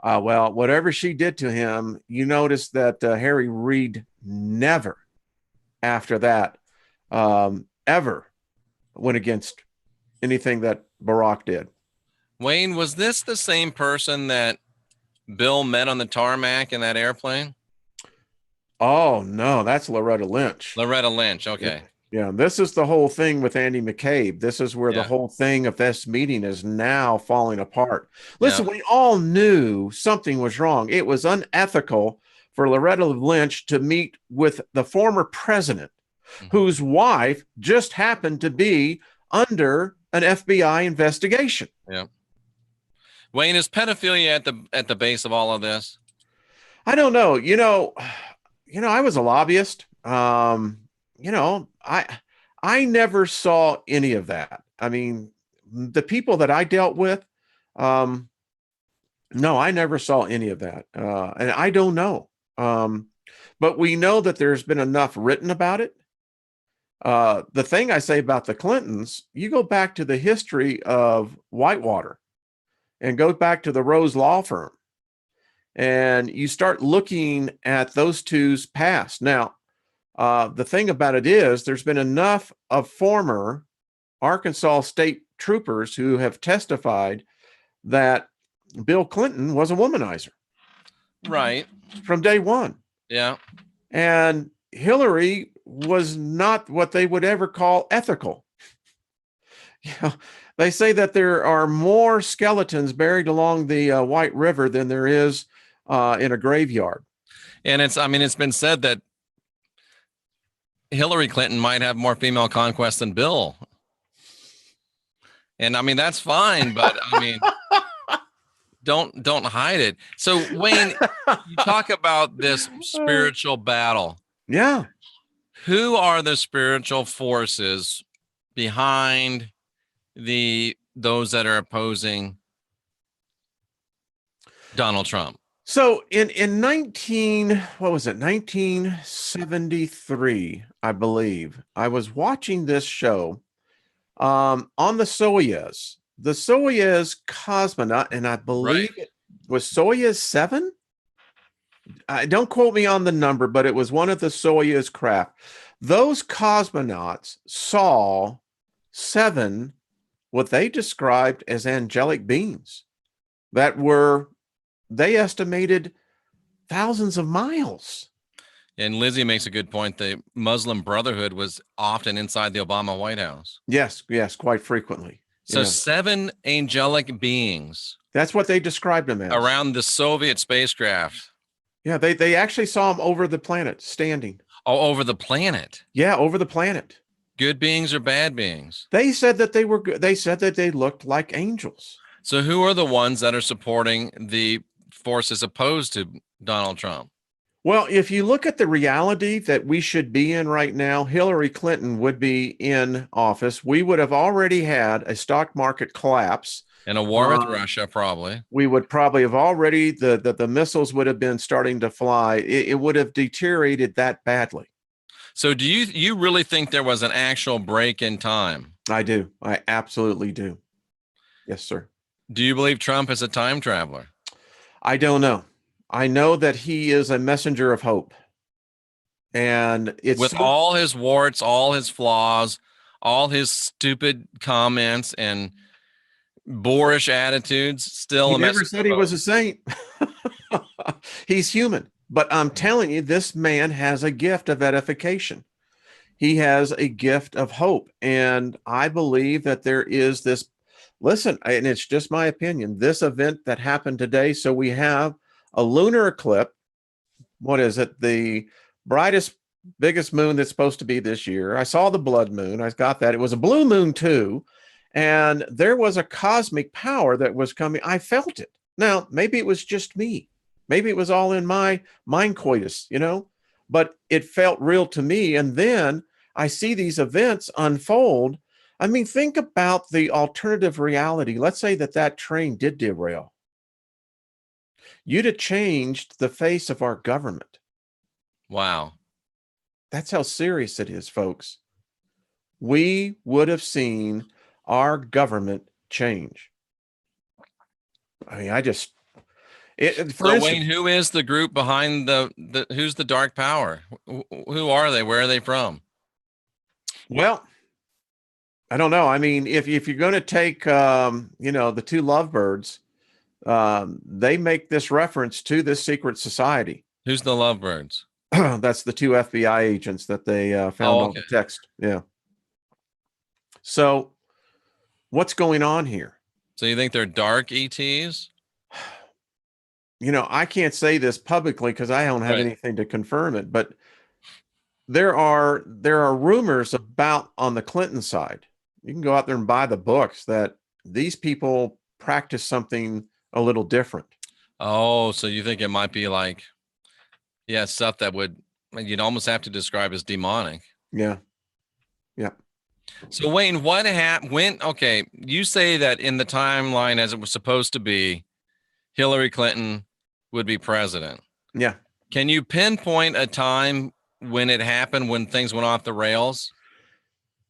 Well, whatever she did to him, you notice that Harry Reid never, after that, ever went against anything that Barack did. Wayne, was this the same person that Bill met on the tarmac in that airplane? Oh, no, that's Loretta Lynch. Loretta Lynch, okay. Yeah, this is the whole thing with Andy McCabe. This is where the whole thing of this meeting is now falling apart. Listen, we all knew something was wrong. It was unethical for Loretta Lynch to meet with the former president, whose wife just happened to be under an FBI investigation. Yeah. Wayne, is pedophilia at the base of all of this? I don't know. I was a lobbyist. I never saw any of that. I mean, the people that I dealt with, no, I never saw any of that. And I don't know. But we know that there's been enough written about it. The thing I say about the Clintons, you go back to the history of Whitewater and go back to the Rose Law Firm, and you start looking at those two's past. Now, the thing about it is there's been enough of former Arkansas state troopers who have testified that Bill Clinton was a womanizer. Right. From day one. Yeah. And Hillary was not what they would ever call ethical. They say that there are more skeletons buried along the White River than there is in a graveyard. And it's been said that Hillary Clinton might have more female conquests than Bill. And that's fine, but Don't hide it. So Wayne, you talk about this spiritual battle. Yeah. Who are the spiritual forces behind those that are opposing Donald Trump? So in 1973, I believe, I was watching this show on the Soyuz. The Soyuz cosmonaut, and I believe it was Soyuz 7. Don't quote me on the number, but it was one of the Soyuz craft. Those cosmonauts saw 7, what they described as angelic beings that were, they estimated, thousands of miles. And Lizzie makes a good point. The Muslim Brotherhood was often inside the Obama White House. Yes, quite frequently. So 7 angelic beings. That's what they described them as. Around the Soviet spacecraft. Yeah, they actually saw them over the planet, standing. Oh, over the planet? Yeah, over the planet. Good beings or bad beings? They said that they were good. They said that they looked like angels. So who are the ones that are supporting the forces opposed to Donald Trump? Well, if you look at the reality that we should be in right now, Hillary Clinton would be in office. We would have already had a stock market collapse. And a war with Russia, probably. We would probably have already, the missiles would have been starting to fly. It would have deteriorated that badly. So do you really think there was an actual break in time? I do. I absolutely do. Yes, sir. Do you believe Trump is a time traveler? I don't know. I know that he is a messenger of hope. And it's with all his warts, all his flaws, all his stupid comments and boorish attitudes, still he never said he was a saint. He's human. But I'm telling you, this man has a gift of edification. He has a gift of hope. And I believe that there is this, listen, and it's just my opinion, this event that happened today. So we have a lunar eclipse. What is it? The brightest, biggest moon that's supposed to be this year. I saw the blood moon. I got that. It was a blue moon too. And there was a cosmic power that was coming. I felt it. Now, maybe it was just me. Maybe it was all in my mind coitus, but it felt real to me. And then I see these events unfold. I mean, think about the alternative reality. Let's say that train did derail. You'd have changed the face of our government. Wow. That's how serious it is, folks. We would have seen our government change. I mean, Wayne, who is the group behind who's the dark power? Who are they? Where are they from? Well, I don't know. I mean, if you're going to take, the 2 lovebirds, they make this reference to this secret society. Who's the lovebirds? That's the 2 FBI agents that they found on the text. Yeah. So what's going on here? So you think they're dark ETs? I can't say this publicly because I don't have anything to confirm it, but there are rumors about on the Clinton side. You can go out there and buy the books that these people practice something a little different. Oh, so you think it might be like, stuff that you'd almost have to describe as demonic. Yeah. Yeah. So Wayne, what happened you say that in the timeline as it was supposed to be, Hillary Clinton would be president. Yeah. Can you pinpoint a time when it happened, when things went off the rails?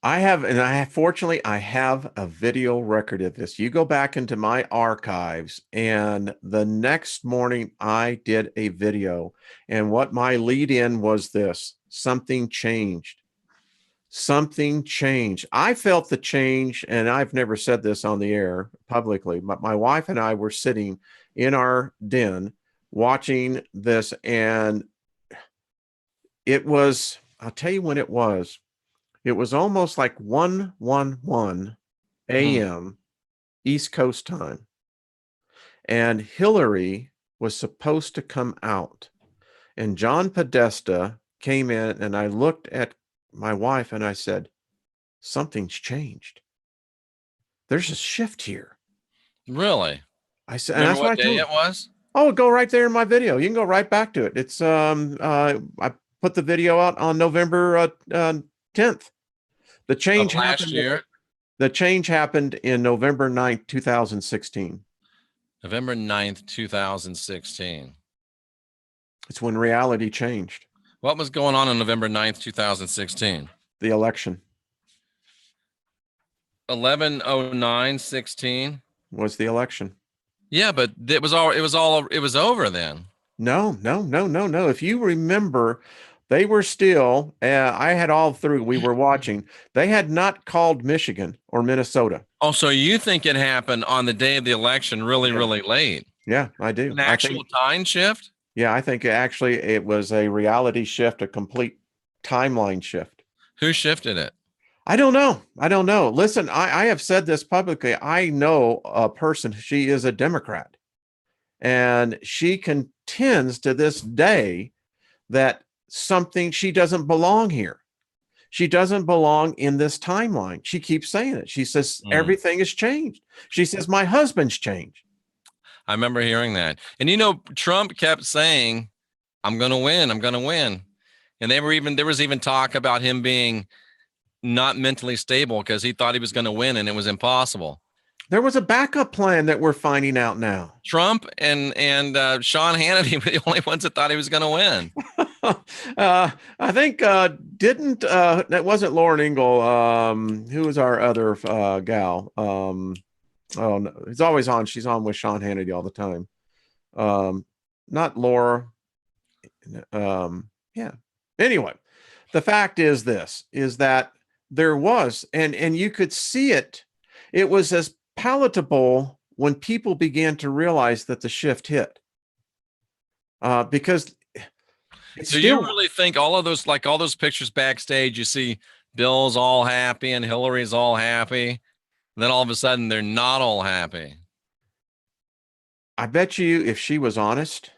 Fortunately, I have a video record of this. You go back into my archives, and the next morning I did a video, and what my lead in was this: something changed. Something changed. I felt the change, and I've never said this on the air publicly, but my wife and I were sitting in our den watching this, and it was, I'll tell you when it was almost like 1:11 a.m. East Coast time. And Hillary was supposed to come out. And John Podesta came in, and I looked at my wife and I said, something's changed. There's a shift here. Really? I said, and Remember that's what what I day told. it was? Oh, go right there in my video. You can go right back to it. It's I put the video out on November 10th. The change Of last happened. year? The change happened in November 9th, 2016. November 9th, 2016. It's when reality changed. What was going on November 9th, 2016? The election. 11/09/16 Was the election. Yeah, but it was over then. No. If you remember, they were still, I had all through, we were watching, they had not called Michigan or Minnesota. Oh, so you think it happened on the day of the election really late? Yeah, I do. An actual time shift? Yeah, I think actually it was a reality shift, a complete timeline shift. Who shifted it? I don't know. Listen, I have said this publicly. I know a person, she is a Democrat, and she contends to this day that she doesn't belong here. She doesn't belong in this timeline. She keeps saying it. She says, everything has changed. She says, my husband's changed. I remember hearing that. And Trump kept saying, I'm going to win. I'm going to win. And there was even talk about him being not mentally stable because he thought he was going to win and it was impossible. There was a backup plan that we're finding out now. Trump and Sean Hannity were the only ones that thought he was going to win. I think that wasn't Lauren Ingle. Who was our other gal? Oh no, it's always on. She's on with Sean Hannity all the time. Not Laura. Yeah. Anyway, the fact is that there was, and you could see it. It was as palatable when people began to realize that the shift hit. Because so you really think all those pictures backstage, you see Bill's all happy and Hillary's all happy, and then all of a sudden they're not all happy? I bet you if she was honest,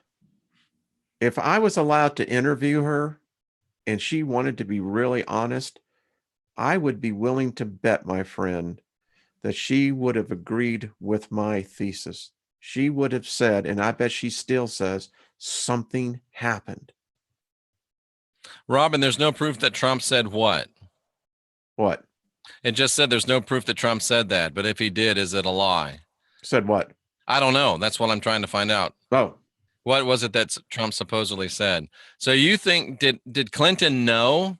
if I was allowed to interview her and she wanted to be really honest, I would be willing to bet, my friend, that she would have agreed with my thesis. She would have said, and I bet she still says, something happened. Robin, there's no proof that Trump said what? What? It just said there's no proof that Trump said that, but if he did, is it a lie? Said what? I don't know. That's what I'm trying to find out. Oh. What was it that Trump supposedly said? So you think, did Clinton know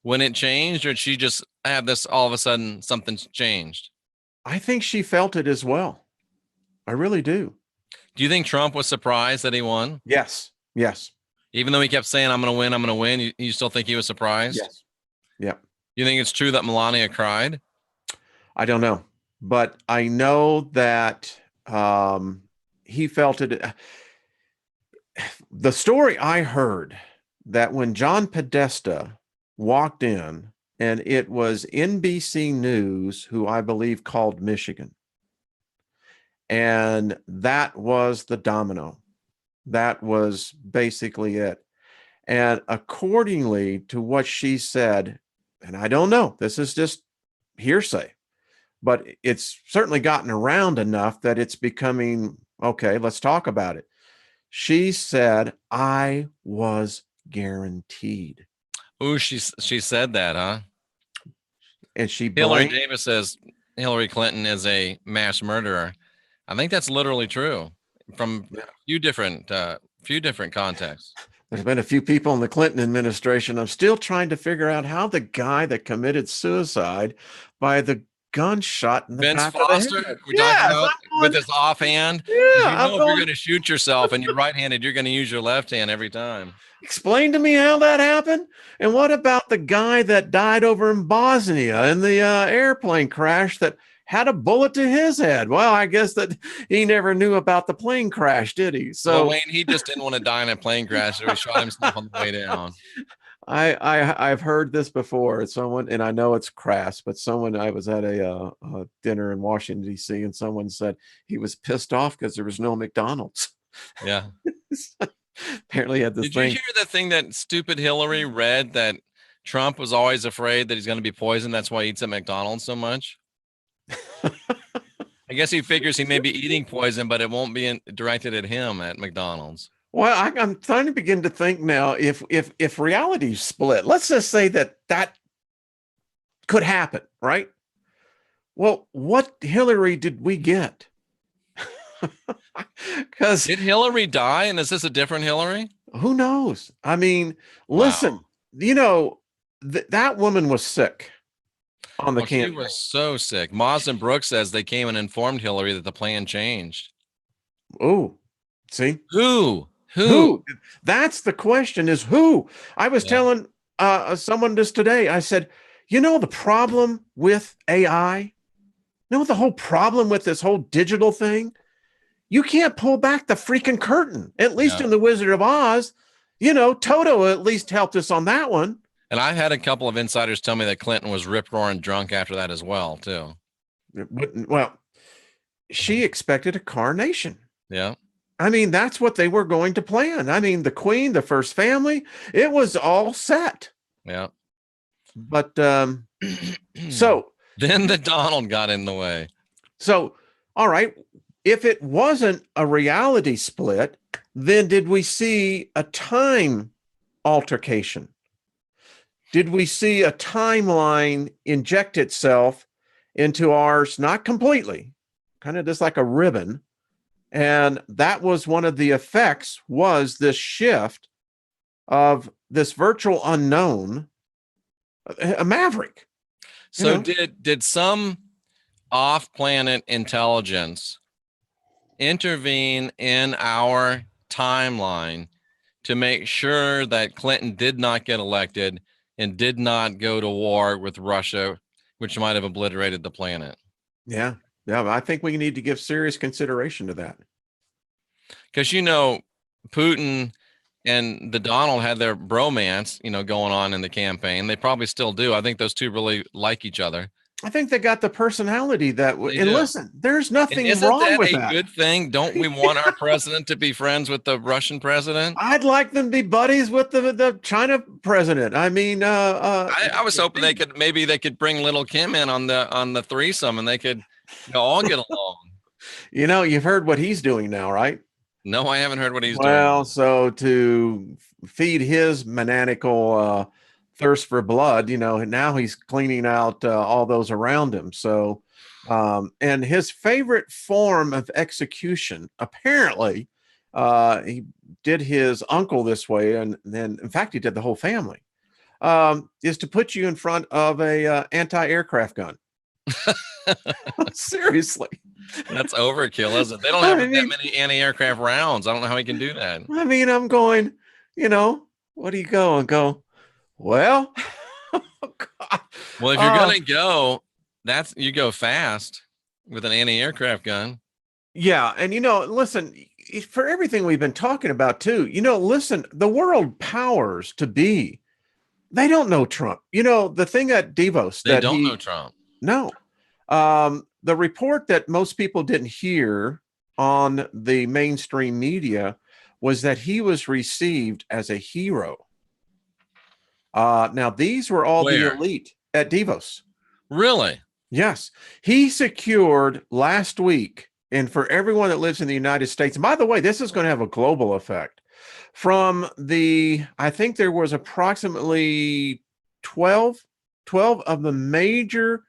when it changed, or did she just have this all of a sudden something's changed? I think she felt it as well. I really do. Do you think Trump was surprised that he won? Yes. Even though he kept saying, I'm going to win, you still think he was surprised? Yes. Yep. You think it's true that Melania cried? I don't know, but I know that he felt it. The story I heard that when John Podesta walked in, and it was NBC News who I believe called Michigan, and that was the domino. That was basically it. And accordingly to what she said, and I don't know, this is just hearsay, but it's certainly gotten around enough that it's becoming, okay, let's talk about it. She said, I was guaranteed. Ooh, she said that, huh? And Hillary Davis says Hillary Clinton is a mass murderer. I think that's literally true from a few different contexts. There's been a few people in the Clinton administration. I'm still trying to figure out how the guy that committed suicide by the gunshot in the Vince back Foster, of the head. we're talking about with his offhand. Yeah, if you're going to shoot yourself and you're right-handed, you're going to use your left hand every time. Explain to me how that happened. And what about the guy that died over in Bosnia in the airplane crash that had a bullet to his head? Well, I guess that he never knew about the plane crash, did he? So Wayne, he just didn't want to die in a plane crash, so he shot himself on the way down. I've heard this before. It's someone, and I know it's crass, but I was at a dinner in Washington, D.C., and someone said he was pissed off because there was no McDonald's. Yeah. Apparently had this Did you hear the thing that stupid Hillary read, that Trump was always afraid that he's going to be poisoned? That's why he eats at McDonald's so much. I guess he figures he may be eating poison, but it won't be directed at him at McDonald's. Well, I'm trying to begin to think now, if reality split, let's just say that could happen, right? Well, what Hillary did we get? Because did Hillary die, and is this a different Hillary? Who knows? I mean, listen, wow. That woman was sick on the campaign. She was so sick. Marsden Brooks says they came and informed Hillary that the plan changed. Oh, see? Who? That's the question, is who? I was telling someone this today. I said, the problem with AI, the whole problem with this whole digital thing, you can't pull back the freaking curtain, at least in The Wizard of Oz. Toto at least helped us on that one. And I had a couple of insiders tell me that Clinton was rip-roaring drunk after that as well, too. Well, she expected a coronation. Yeah. I mean, that's what they were going to plan. I mean, the Queen, the first family, it was all set. Yeah. But so then the Donald got in the way. So, all right, if it wasn't a reality split, then did we see a time altercation? Did we see a timeline inject itself into ours? Not completely, kind of just like a ribbon. And that was one of the effects, was this shift of this virtual unknown, a maverick. So did some off-planet intelligence intervene in our timeline to make sure that Clinton did not get elected and did not go to war with Russia, which might have obliterated the planet? Yeah. I think we need to give serious consideration to that. Because, Putin and the Donald had their bromance, going on in the campaign. They probably still do. I think those two really like each other. I think they got the personality that way. And listen, there's nothing wrong with that. Isn't that a good thing? Don't we want our president to be friends with the Russian president? I'd like them to be buddies with the China president. I mean, I was hoping they could bring little Kim in on the threesome, and they could all get along. You've heard what he's doing now, right? No, I haven't heard what he's doing. Well, so to feed his maniacal thirst for blood, now he's cleaning out all those around him. So, and his favorite form of execution, apparently, he did his uncle this way, and then, in fact, he did the whole family, is to put you in front of a anti-aircraft gun. Seriously. That's overkill, isn't it? They don't have that many anti-aircraft rounds. I don't know how he can do that. I mean, I'm going, what do you go and go? Well, oh, God. Well, if you're going to go, you go fast with an anti-aircraft gun. Yeah. And, listen, for everything we've been talking about too, listen, the world powers to be, they don't know Trump. The thing at Davos, they don't know Trump. No. The report that most people didn't hear on the mainstream media was that he was received as a hero. Now, these were all the elite at Davos. Really? Yes. He secured last week, and for everyone that lives in the United States, and by the way, this is going to have a global effect. I think there was approximately 12 of the major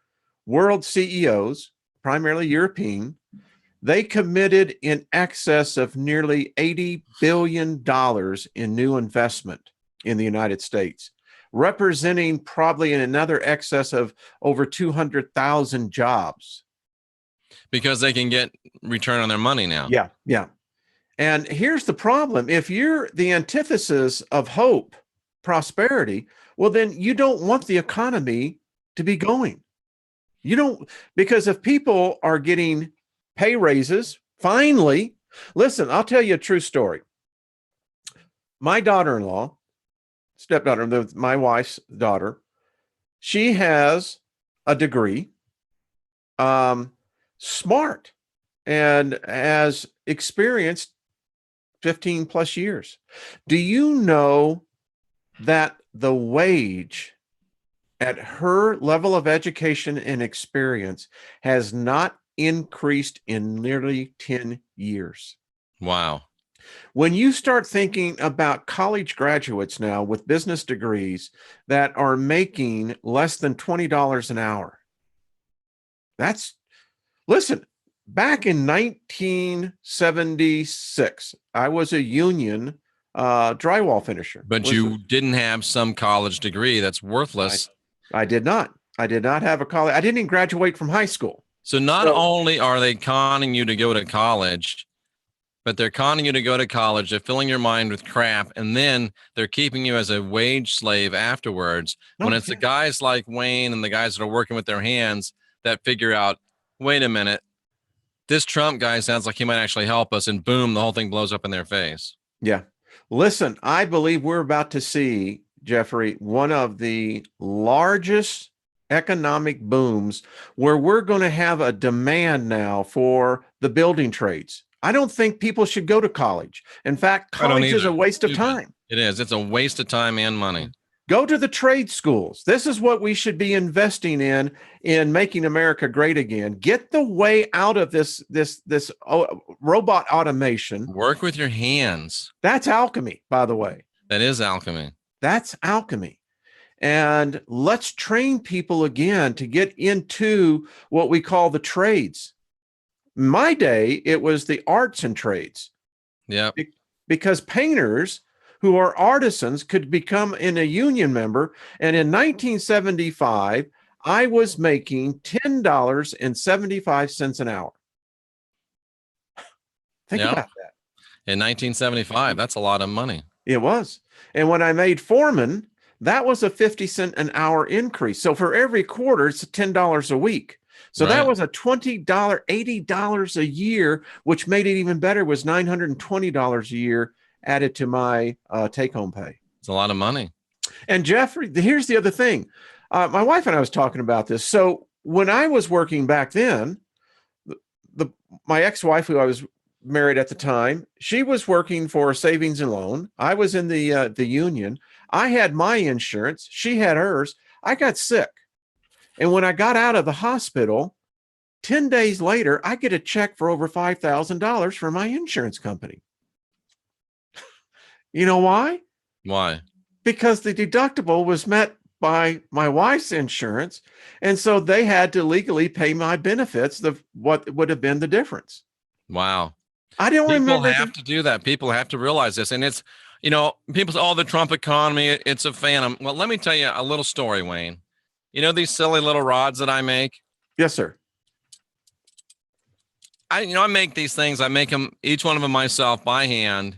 world CEOs, primarily European, they committed in excess of nearly $80 billion in new investment in the United States, representing probably in another excess of over 200,000 jobs. Because they can get return on their money now. Yeah, yeah. And here's the problem. If you're the antithesis of hope, prosperity, well, then you don't want the economy to be going. You don't, because if people are getting pay raises, finally, listen, I'll tell you a true story. My daughter-in-law, stepdaughter, my wife's daughter, she has a degree, smart, and has experienced 15 plus years. Do you know that the wage at her level of education and experience has not increased in nearly 10 years. Wow. When you start thinking about college graduates now with business degrees that are making less than $20 an hour, listen, back in 1976, I was a union drywall finisher. But you didn't have some college degree that's worthless. I did not. I did not have a college. I didn't even graduate from high school. So not only are they conning you to go to college, but they're conning you to go to college. They're filling your mind with crap. And then they're keeping you as a wage slave afterwards. When it's the guys like Wayne and the guys that are working with their hands that figure out, wait a minute, this Trump guy sounds like he might actually help us. And boom, the whole thing blows up in their face. Yeah. Listen, I believe we're about to see, Jeffrey, one of the largest economic booms where we're going to have a demand now for the building trades. I don't think people should go to college. In fact, college is a waste of time. It is. It's a waste of time and money. Go to the trade schools. This is what we should be investing in making America great again. Get the way out of this robot automation. Work with your hands. That's alchemy, by the way. That is alchemy. That's alchemy. And let's train people again to get into what we call the trades. In my day, it was the arts and trades. Yeah. Because painters who are artisans could become a union member. And in 1975, I was making $10.75 an hour. Think about that. In 1975, that's a lot of money. It was. And when I made foreman, that was a 50 cent an hour increase. So for every quarter, it's $10 a week. So that was a $20, $80 a year, which made it even better, was $920 a year added to my take-home pay. It's a lot of money. And Jeffrey, here's the other thing. My wife and I was talking about this. So when I was working back then, my ex-wife, who I was married at the time, she was working for a savings and loan. I was in the union. I had my insurance. She had hers. I got sick. And when I got out of the hospital, 10 days later, I get a check for over $5,000 from my insurance company. You know why? Why? Because the deductible was met by my wife's insurance. And so they had to legally pay my benefits, what would have been the difference. Wow. I don't remember. People have to do that. People have to realize this. And it's, people say, the Trump economy, it's a phantom. Well, let me tell you a little story, Wayne. You know these silly little rods that I make? Yes, sir. I make these things. I make them, each one of them myself by hand.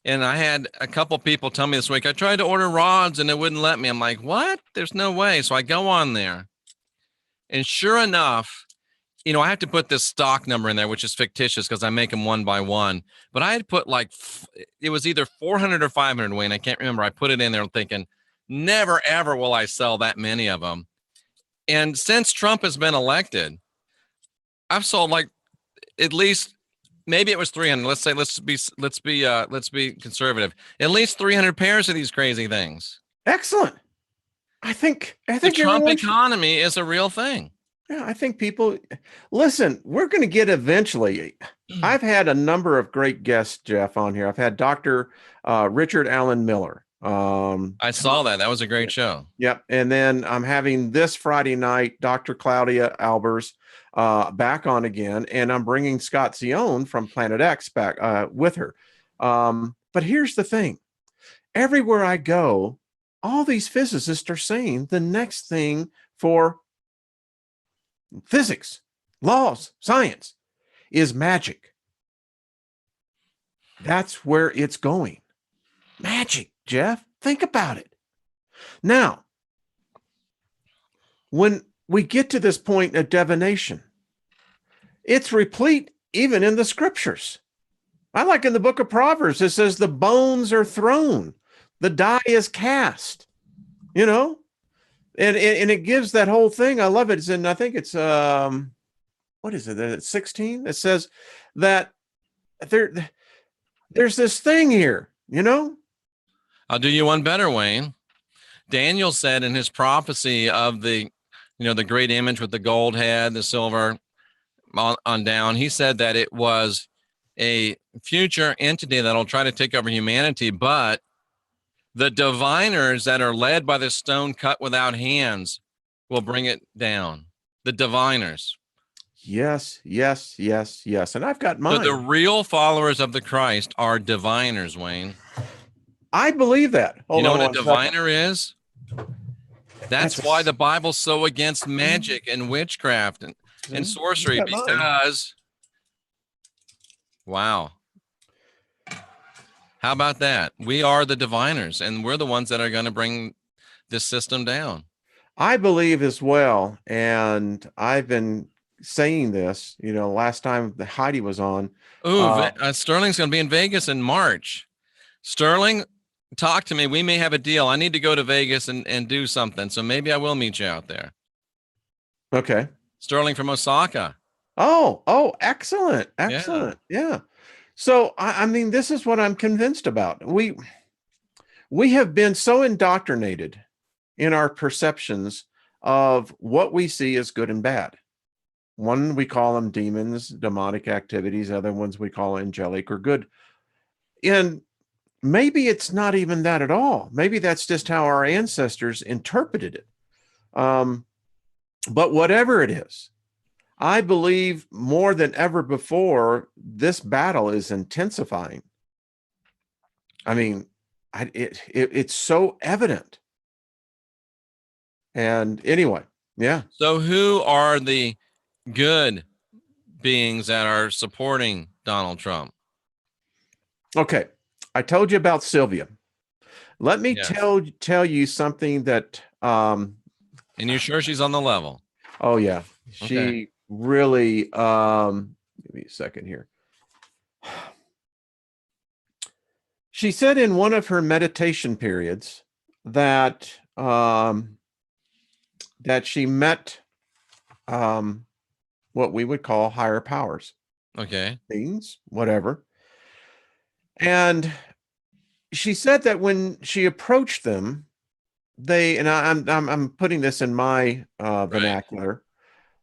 And I had a couple people tell me this week, I tried to order rods and it wouldn't let me. I'm like, what? There's no way. So I go on there. And sure enough, I have to put this stock number in there, which is fictitious because I make them one by one. But I had put it was either 400 or 500, Wayne. I can't remember. I put it in there thinking, never, ever will I sell that many of them. And since Trump has been elected, I've sold at least, maybe it was 300. Let's be conservative. At least 300 pairs of these crazy things. Excellent. I think the Trump economy is a real thing. Yeah, I think people listen. We're going to get eventually. I've had a number of great guests, Jeff, on here. I've had Dr. Richard Allen Miller. I saw that. That was a great show. Yep. And then I'm having this Friday night, Dr. Claudia Albers back on again. And I'm bringing Scott Zione from Planet X back with her. But here's the thing. Everywhere I go, all these physicists are saying the next thing for physics, laws, science is magic. That's where it's going. Magic. Jeff, think about it. Now, when we get to this point of divination, it's replete even in the scriptures. I like in the book of Proverbs, it says the bones are thrown, the die is cast, and it gives that whole thing. I love it. It's in, I think it's, what is it? It's 16. It says that there's this thing here, I'll do you one better, Wayne. Daniel said in his prophecy of the great image with the gold head, the silver on down, he said that it was a future entity that'll try to take over humanity, but the diviners that are led by the stone cut without hands will bring it down. The diviners. Yes, yes, yes, yes. And I've got mine. So the real followers of the Christ are diviners, Wayne. I believe that. You know what a diviner is? That's why the Bible's so against magic and witchcraft and sorcery, because, wow. How about that? We are the diviners, and we're the ones that are going to bring this system down. I believe as well, and I've been saying this, last time that Heidi was on. Sterling's going to be in Vegas in March. Sterling, talk to me. We may have a deal. I need to go to Vegas and do something, so maybe I will meet you out there. Okay. Sterling from Osaka. Oh, excellent. Yeah. So, I mean, this is what I'm convinced about. We have been so indoctrinated in our perceptions of what we see as good and bad. One, we call them demons, demonic activities. Other ones we call angelic or good. And maybe it's not even that at all. Maybe that's just how our ancestors interpreted it. But whatever it is, I believe more than ever before, this battle is intensifying. I mean, it's so evident. And anyway, yeah. So who are the good beings that are supporting Donald Trump? Okay. I told you about Sylvia. Let me tell you something that and you're sure she's on the level? Oh yeah. She really give me a second here. She said in one of her meditation periods that that she met what we would call higher powers. Okay. Things, whatever. And she said that when she approached them, and I'm putting this in my vernacular,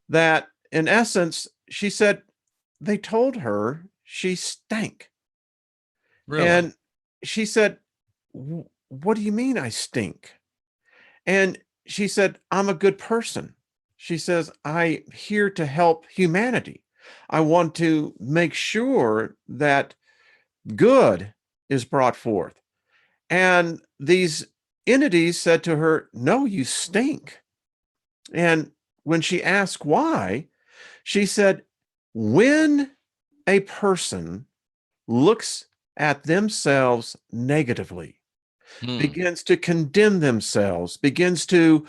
that in essence, she said they told her she stank. Really? And she said, "What do you mean I stink?" And she said, "I'm a good person." She says, "I'm here to help humanity. I want to make sure that good is brought forth." And these entities said to her, "No, you stink." And when she asked why, she said, when a person looks at themselves negatively, begins to condemn themselves, begins to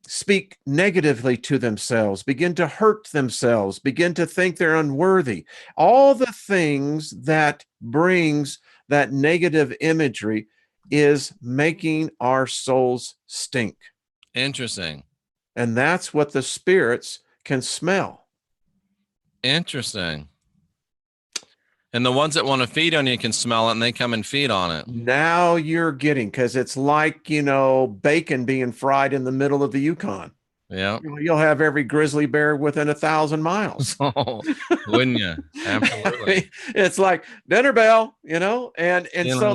speak negatively to themselves, begin to hurt themselves, begin to think they're unworthy, all the things that brings that negative imagery is making our souls stink. Interesting. And that's what the spirits can smell. Interesting. And the ones that want to feed on you can smell it, and they come and feed on it. Now you're getting, because it's like, bacon being fried in the middle of the Yukon. Yeah. You'll have every grizzly bear within 1,000 miles. Oh, wouldn't you? Absolutely. I mean, it's like dinner bell, and so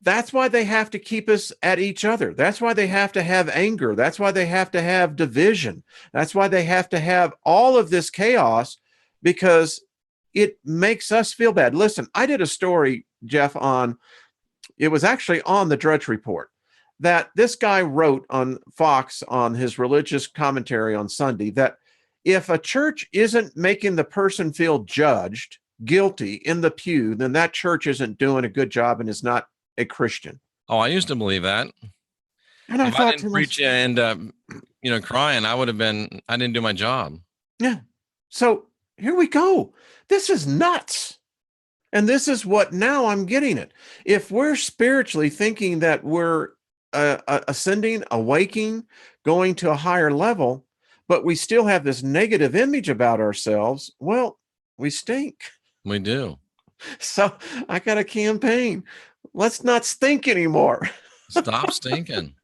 that's why they have to keep us at each other. That's why they have to have anger. That's why they have to have division. That's why they have to have all of this chaos, because it makes us feel bad. Listen, I did a story, Jeff, it was actually on the Drudge Report, that this guy wrote on Fox on his religious commentary on Sunday that if a church isn't making the person feel judged, guilty in the pew, then that church isn't doing a good job and is not a Christian. Oh, I used to believe that. And if I didn't preach and end up, crying, I didn't do my job. Yeah. So here we go. This is nuts. And this is what now I'm getting it. If we're spiritually thinking that we're ascending, awaking, going to a higher level, but we still have this negative image about ourselves, well, we stink. We do. So I got a campaign. Let's not stink anymore. Stop stinking.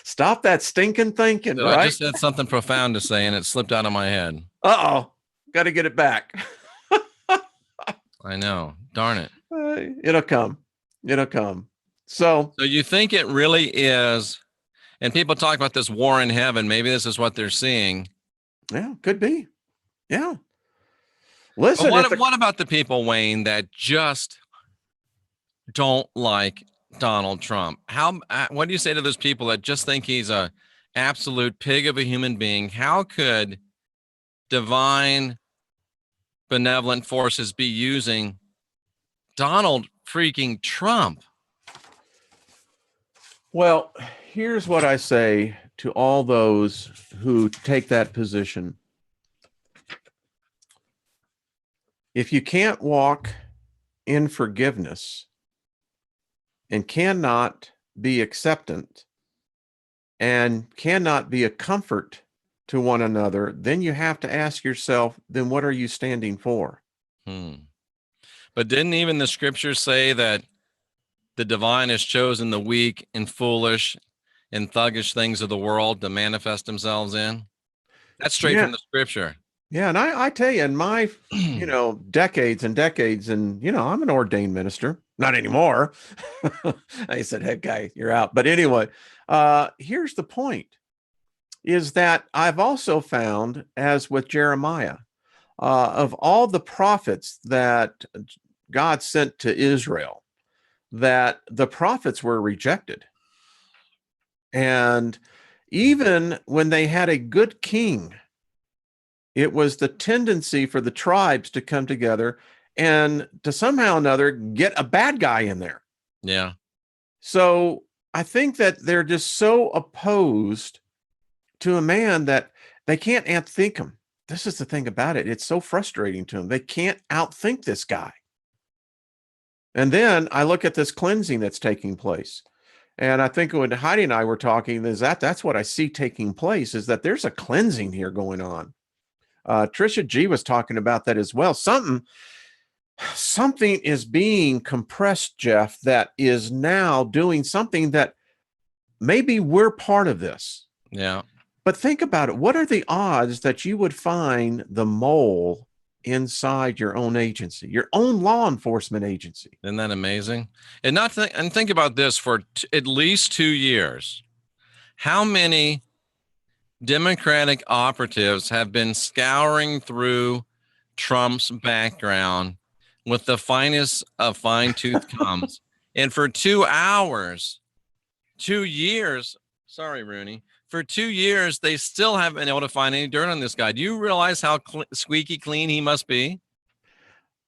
Stop that stinking thinking, So right? I just had something profound to say, and it slipped out of my head. Uh-oh. Got to get it back. I know. Darn it. It'll come. It'll come. So you think it really is, and people talk about this war in heaven. Maybe this is what they're seeing. Yeah, could be. Yeah. Listen. What about the people, Wayne, that just don't like Donald Trump? What do you say to those people that just think he's a absolute pig of a human being? How could divine benevolent forces be using Donald freaking Trump? Well, here's what I say to all those who take that position. If you can't walk in forgiveness and cannot be acceptant and cannot be a comfort to one another, then you have to ask yourself, then what are you standing for? But didn't even the scriptures say that the divine has chosen the weak and foolish and thuggish things of the world to manifest themselves in? That's straight from the scripture. Yeah. And I tell you, in my, decades and decades, and, I'm an ordained minister, not anymore. I said, head guy, you're out. But anyway, here's the point, is that I've also found, as with Jeremiah, of all the prophets that God sent to Israel, that the prophets were rejected. And even when they had a good king, it was the tendency for the tribes to come together and to somehow or another get a bad guy in there. Yeah. So I think that they're just so opposed to a man that they can't outthink him. This is the thing about it. It's so frustrating to them. They can't outthink this guy. And then I look at this cleansing that's taking place. And I think when Heidi and I were talking, that's what I see taking place, is that there's a cleansing here going on. Trisha G was talking about that as well. Something is being compressed, Jeff, that is now doing something that maybe we're part of this. Yeah. But think about it. What are the odds that you would find the mole inside your own agency, your own law enforcement agency? Isn't that amazing? And think about this, for at least 2 years, how many Democratic operatives have been scouring through Trump's background with the finest of fine-tooth combs, and for 2 hours, 2 years, sorry, Rooney, for 2 years, they still haven't been able to find any dirt on this guy. Do you realize how squeaky clean he must be?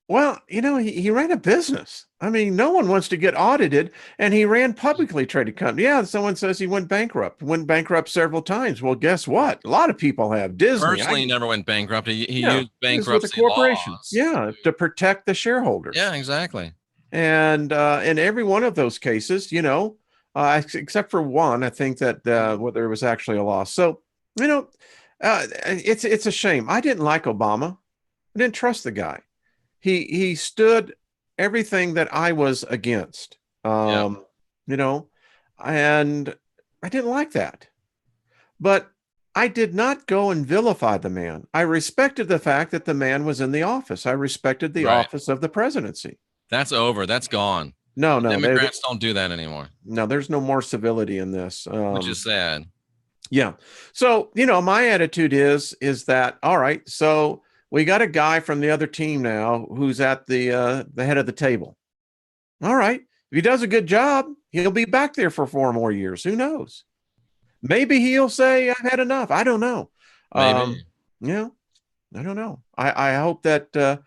Well, he ran a business. I mean, no one wants to get audited, and he ran publicly traded company. Yeah, someone says he went bankrupt several times. Well, guess what? A lot of people have. Disney personally never went bankrupt. He used bankruptcy laws. Yeah, to protect the shareholders. Yeah, exactly. And in every one of those cases, except for one, I think that there was actually a loss. So, it's a shame. I didn't like Obama. I didn't trust the guy. He stood everything that I was against, and I didn't like that. But I did not go and vilify the man. I respected the fact that the man was in the office. I respected the office of the presidency. That's over. That's gone. No, Democrats don't do that anymore. No, there's no more civility in this, which is sad. Yeah. So, my attitude is that, all right, so we got a guy from the other team now who's at the head of the table. All right. If he does a good job, he'll be back there for 4 more years. Who knows? Maybe he'll say, I've had enough. I don't know. Maybe. I don't know. I hope that,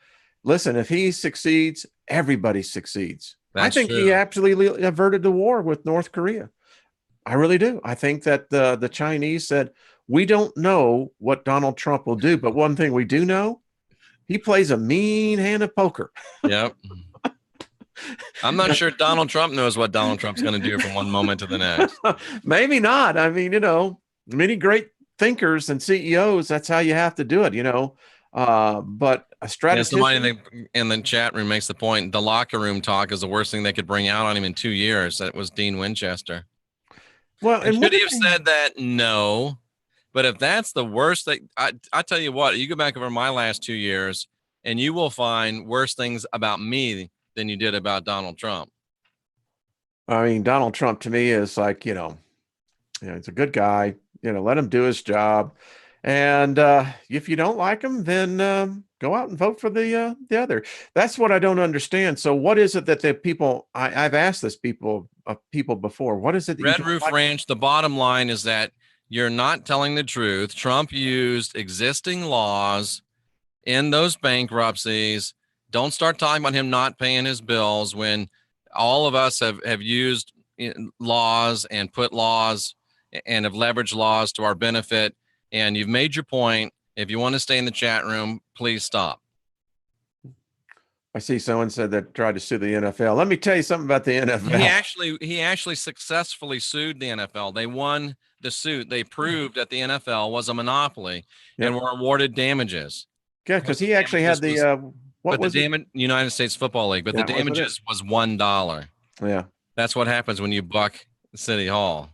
listen, if he succeeds, everybody succeeds. I think he absolutely averted the war with North Korea. I really do. I think that the Chinese said, we don't know what Donald Trump will do, but one thing we do know, he plays a mean hand of poker. Yep. I'm not sure Donald Trump knows what Donald Trump's going to do from one moment to the next. Maybe not. I mean, many great thinkers and CEOs, that's how you have to do it, but a strategist. Somebody in the chat room makes the point, the locker room talk is the worst thing they could bring out on him in 2 years. That was Dean Winchester. Well, And should he have said that? No. But if that's the worst thing, I tell you what, you go back over my last 2 years and you will find worse things about me than you did about Donald Trump. I mean, Donald Trump to me is like, he's a good guy, let him do his job. And if you don't like him, then go out and vote for the other. That's what I don't understand. So what is it that the people, I've asked this people before, what is it that Red Roof Ranch, the bottom line is that you're not telling the truth. Trump used existing laws in those bankruptcies. Don't start talking about him not paying his bills when all of us have used laws and put laws and have leveraged laws to our benefit. And you've made your point. If you want to stay in the chat room, please stop. I see someone said that tried to sue the NFL. Let me tell you something about the NFL. He actually successfully sued the NFL. They won the suit. They proved that the NFL was a monopoly and were awarded damages. Yeah, because he actually had the United States Football League, but the damages was $1. Yeah, that's what happens when you buck City Hall.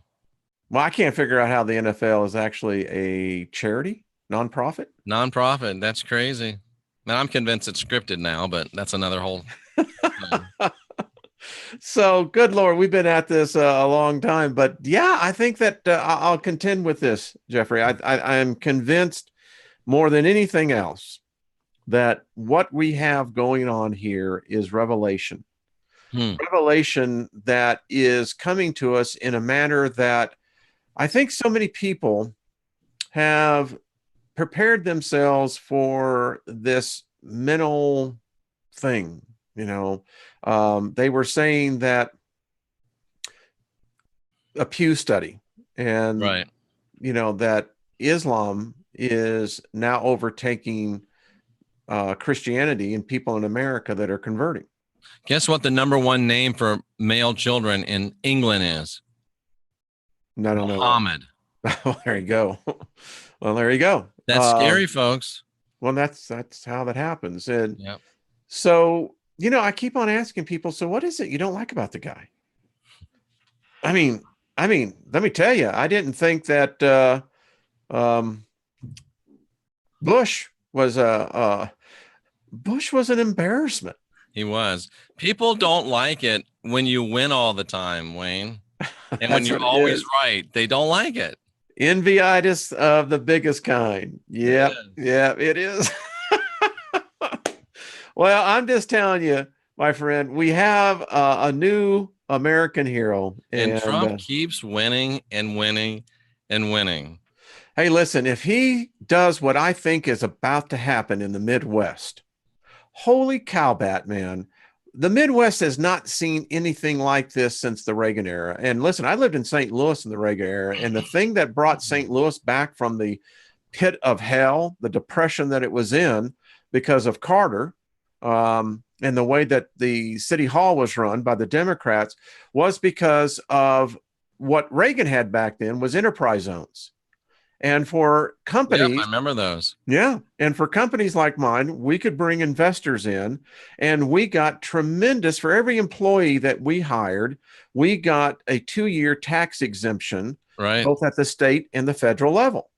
Well, I can't figure out how the NFL is actually a charity, nonprofit. That's crazy. Now I'm convinced it's scripted now, but that's another whole thing. So, good Lord, we've been at this a long time, but yeah, I think that I'll contend with this, Jeffrey. I am convinced more than anything else that what we have going on here is revelation. Revelation that is coming to us in a manner that I think so many people have prepared themselves for this mental thing. They were saying that a Pew study and, that Islam is now overtaking Christianity and people in America that are converting. Guess what the number one name for male children in England is? No, Muhammad. Well, there you go. Well, there you go. That's scary, folks. Well, that's how that happens. And so, I keep on asking people, so what is it you don't like about the guy? I mean, let me tell you, I didn't think that Bush was an embarrassment. He was. People don't like it when you win all the time, Wayne. And when you're always right, they don't like it. Envyitis of the biggest kind. Yeah, it is. Well, I'm just telling you, my friend, we have a new American hero. And Trump keeps winning and winning and winning. Hey, listen, if he does what I think is about to happen in the Midwest, holy cow, Batman. The Midwest has not seen anything like this since the Reagan era. And listen, I lived in St. Louis in the Reagan era, and the thing that brought St. Louis back from the pit of hell, the depression that it was in because of Carter, and the way that the city hall was run by the Democrats, was because of what Reagan had back then was enterprise zones. And for companies, I remember those. Yeah. And for companies like mine, we could bring investors in, and we got tremendous, for every employee that we hired, we got a 2-year tax exemption, both at the state and the federal level.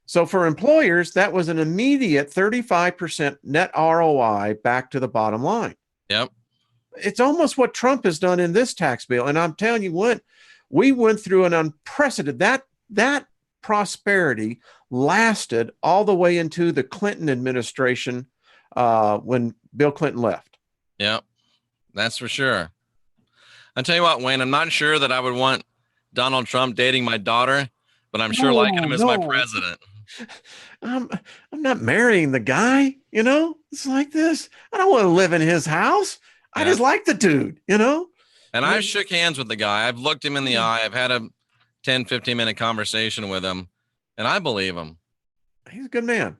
So for employers, that was an immediate 35% net ROI back to the bottom line. Yep. It's almost what Trump has done in this tax bill. And I'm telling you what, we went through an unprecedented, that prosperity lasted all the way into the Clinton administration when Bill Clinton left. Yep, that's for sure. I'll tell you what, Wayne, I'm not sure that I would want Donald Trump dating my daughter, but I'm sure liking him as my president. I'm not marrying the guy, it's like this. I don't want to live in his house. I just like the dude, And I shook hands with the guy. I've looked him in the eye. I've had a 10, 15-minute conversation with him, and I believe him. He's a good man,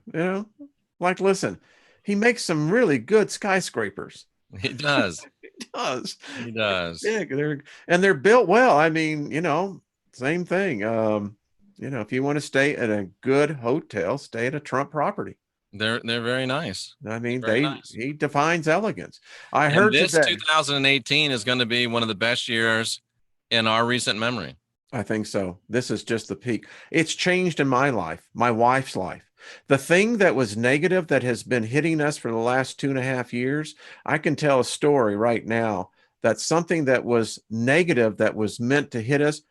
Like, listen, he makes some really good skyscrapers. He does. He does. Yeah, they're built well. I mean, same thing. If you want to stay at a good hotel, stay at a Trump property. They're very nice. I mean, he defines elegance. I heard this 2018 is going to be one of the best years in our recent memory. I think so. This is just the peak. It's changed in my life, my wife's life. The thing that was negative that has been hitting us for the last 2.5 years, I can tell a story right now that something that was negative that was meant to hit us,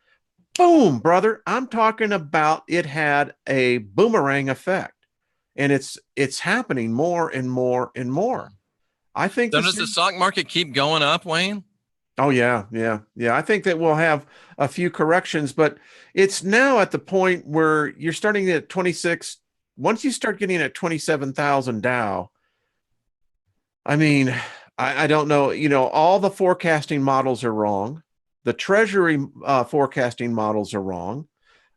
boom, brother. I'm talking about it had a boomerang effect. And it's happening more and more and more. I think So does the stock market keep going up, Wayne? Oh yeah. I think that we'll have a few corrections, but it's now at the point where you're starting at 26. Once you start getting at 27,000 Dow, I mean, I don't know. All the forecasting models are wrong. The Treasury forecasting models are wrong.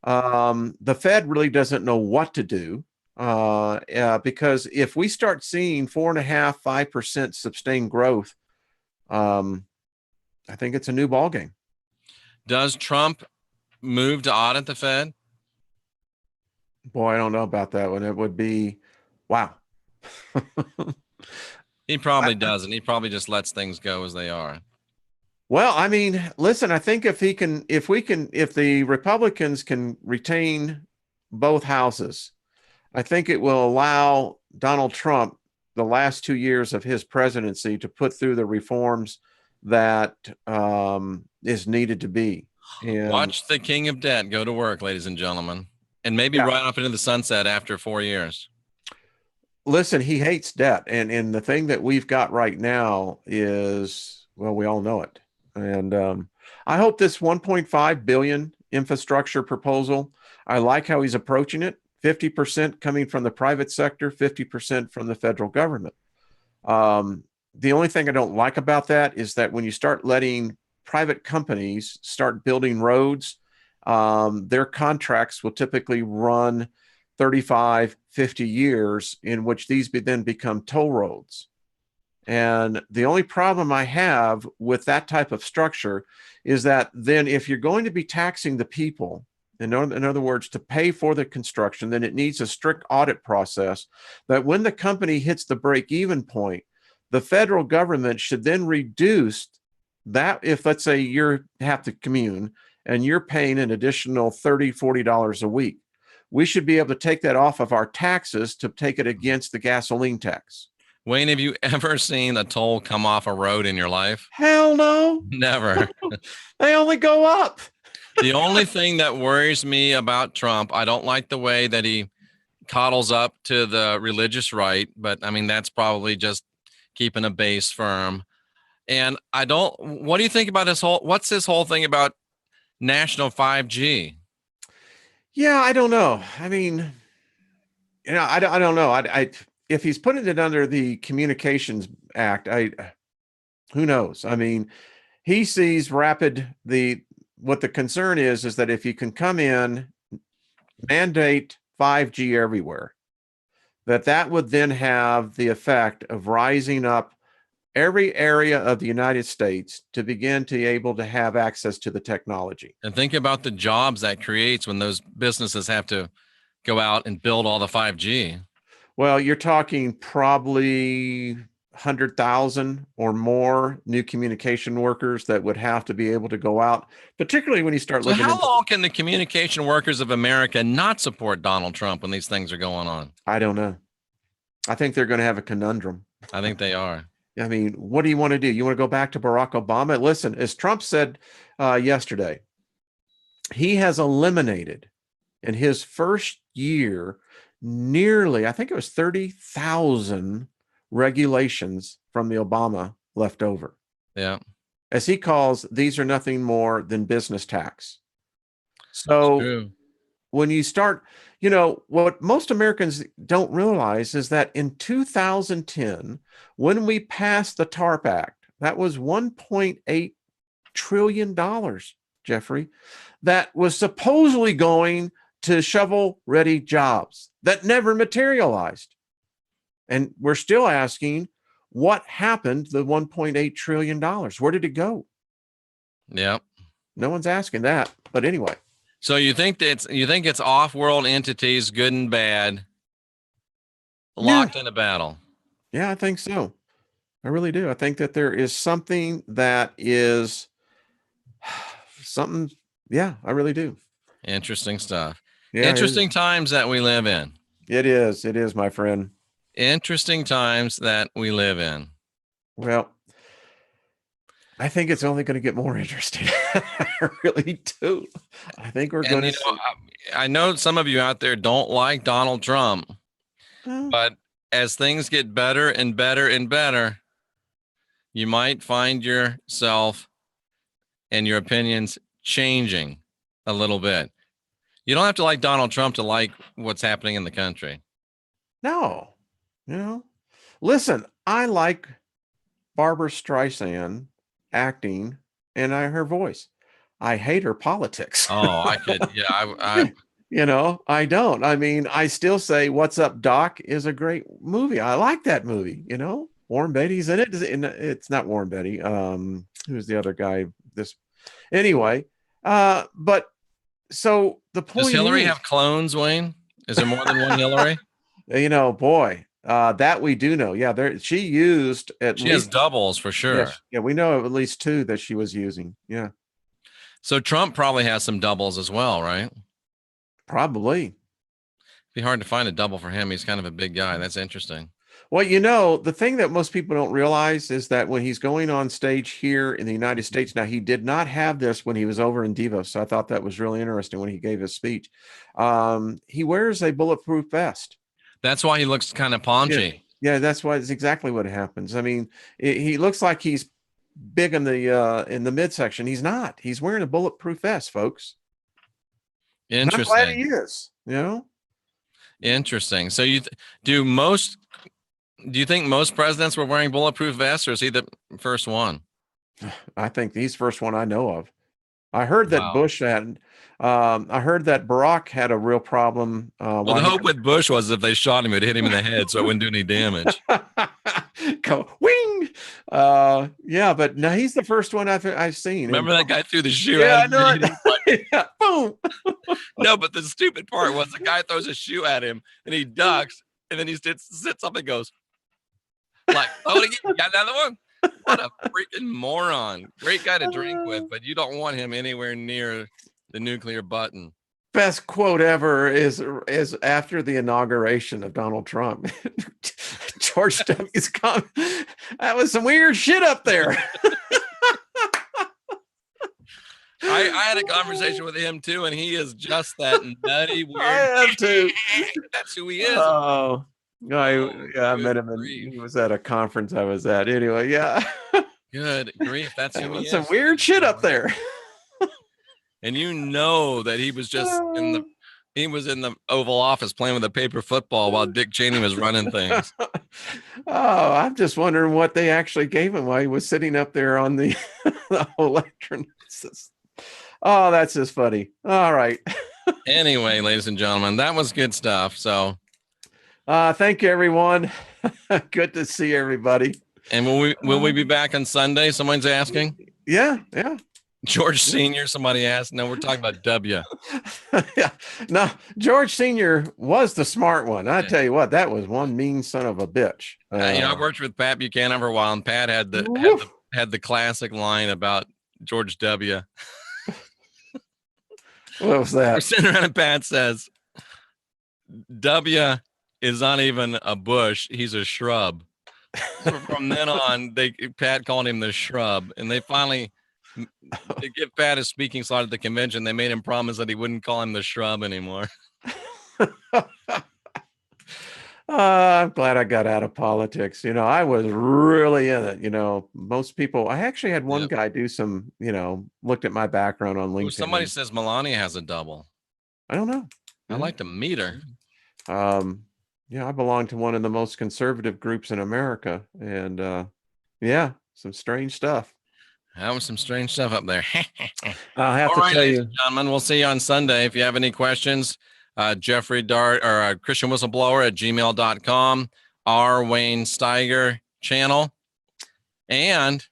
The Fed really doesn't know what to do because if we start seeing 4.5%, 5% sustained growth, I think it's a new ballgame. Does Trump move to audit the Fed? Boy, I don't know about that one. It would be, wow. He probably doesn't. He probably just lets things go as they are. Well, I mean, listen, I think if the Republicans can retain both houses, I think it will allow Donald Trump the last 2 years of his presidency to put through the reforms that is needed to be. And watch the king of debt go to work, ladies and gentlemen, and maybe right off into the sunset after 4 years. Listen, he hates debt. And the thing that we've got right now is, well, we all know it. And I hope this 1.5 billion infrastructure proposal, I like how he's approaching it. 50% coming from the private sector, 50% from the federal government. The only thing I don't like about that is that when you start letting private companies start building roads, their contracts will typically run 35, 50 years, in which these then become toll roads. And the only problem I have with that type of structure is that then if you're going to be taxing the people, in other words, to pay for the construction, then it needs a strict audit process that when the company hits the break-even point, the federal government should then reduce that. If, let's say, you have to commune and you're paying an additional $30, $40 a week, we should be able to take that off of our taxes to take it against the gasoline tax. Wayne, have you ever seen a toll come off a road in your life? Hell no. Never. They only go up. The only thing that worries me about Trump, I don't like the way that he coddles up to the religious right, but I mean, that's probably just keeping a base firm. And what do you think about what's this whole thing about national 5G? Yeah, I don't know. I mean, I don't know. If he's putting it under the Communications Act, who knows? I mean, he sees what the concern is that if you can come in, mandate 5G everywhere, that would then have the effect of rising up every area of the United States to begin to be able to have access to the technology. And think about the jobs that creates when those businesses have to go out and build all the 5G. Well, you're talking probably 100,000 or more new communication workers that would have to be able to go out, particularly when you start looking. So how long can the communication workers of America not support Donald Trump when these things are going on? I don't know. I think they're going to have a conundrum. I think they are. I mean, what do you want to do? You want to go back to Barack Obama? Listen, as Trump said yesterday, he has eliminated in his first year nearly, I think it was 30,000 regulations from the Obama left over. Yeah. As he calls, these are nothing more than business tax. So when you start, what most Americans don't realize is that in 2010, when we passed the TARP Act, that was $1.8 trillion, Jeffrey, that was supposedly going to shovel-ready jobs that never materialized. And we're still asking, what happened to the $1.8 trillion? Where did it go? Yeah. No one's asking that. But anyway. So you think it's off-world entities, good and bad, locked in a battle? Yeah, I think so. I really do. I think that there is something Yeah, I really do. Interesting stuff. Yeah, interesting times that we live in. It is. It is, my friend. Interesting times that we live in. Well, I think it's only going to get more interesting. I really do. I think we're going to see. I know some of you out there don't like Donald Trump, but as things get better and better and better, you might find yourself and your opinions changing a little bit. You don't have to like Donald Trump to like what's happening in the country. No, listen, I like Barbara Streisand acting and her voice. I hate her politics. Oh, I could. Yeah. I I don't. I mean, I still say What's Up, Doc is a great movie. I like that movie. Warren Beatty's in it. It's not Warren Beatty. Who's the other guy? Anyway. But so the point Does Hillary have clones, Wayne? Is there more than one Hillary? Boy, that we do know. Yeah, she used she has doubles for sure. Yeah, we know of at least 2 that she was using. Yeah. So Trump probably has some doubles as well, right? Probably. It'd be hard to find a double for him. He's kind of a big guy. That's interesting. Well, the thing that most people don't realize is that when he's going on stage here in the United States, now he did not have this when he was over in Davos. So I thought that was really interesting when he gave his speech. He wears a bulletproof vest. That's why he looks kind of paunchy. Yeah, that's why it's exactly what happens. I mean, he looks like he's big in the midsection. He's not. He's wearing a bulletproof vest, folks. Interesting. I'm glad he is. Interesting. So do you think most presidents were wearing bulletproof vests, or is he the first one? I think he's the first one I know of. I heard that Bush had. I heard that Barack had a real problem. Well, the hope with Bush was if they shot him, it hit him in the head, so it wouldn't do any damage. Go wing. Yeah, but no, he's the first one I've seen. Remember that guy threw the shoe at him? I know. Yeah, boom. No, but the stupid part was the guy throws a shoe at him and he ducks, and then he sits up and goes like, "Oh, you got another one." What a freaking moron. Great guy to drink with, but you don't want him anywhere near the nuclear button. Best quote ever is after the inauguration of Donald Trump. George W.'s comment. That was some weird shit up there. I had a conversation with him too, and he is just that nutty, weird. I have to. That's who he is. Oh. I met him he was at a conference I was at. Anyway, yeah. Good grief. That's who he is. Some weird shit up there. And that he was just in the Oval Office playing with a paper football while Dick Cheney was running things. Oh, I'm just wondering what they actually gave him while he was sitting up there on the electron. Oh, that's just funny. All right. Anyway, ladies and gentlemen, that was good stuff. So thank you, everyone. Good to see everybody. And will we be back on Sunday? Someone's asking. Yeah. George Sr., somebody asked. No, we're talking about W. Yeah. No, George Sr. was the smart one. I tell you what, that was one mean son of a bitch. I worked with Pat Buchanan for a while, and Pat had the classic line about George W. What was that? We're sitting around and Pat says, W is not even a bush, he's a shrub. So from then on, Pat called him the shrub, and they finally, to give Pat a speaking slot at the convention, they made him promise that he wouldn't call him the shrub anymore. I'm glad I got out of politics. I was really in it. Most people, I actually had one guy do some, looked at my background on LinkedIn. Somebody says Melania has a double. I don't know. I'd like to meet her. I belong to one of the most conservative groups in America, and some strange stuff. That was some strange stuff up there. I'll have to tell you, gentlemen, we'll see you on Sunday. If you have any questions, Jeffrey Dart or Christian Whistleblower at gmail.com, our Wayne Steiger channel. And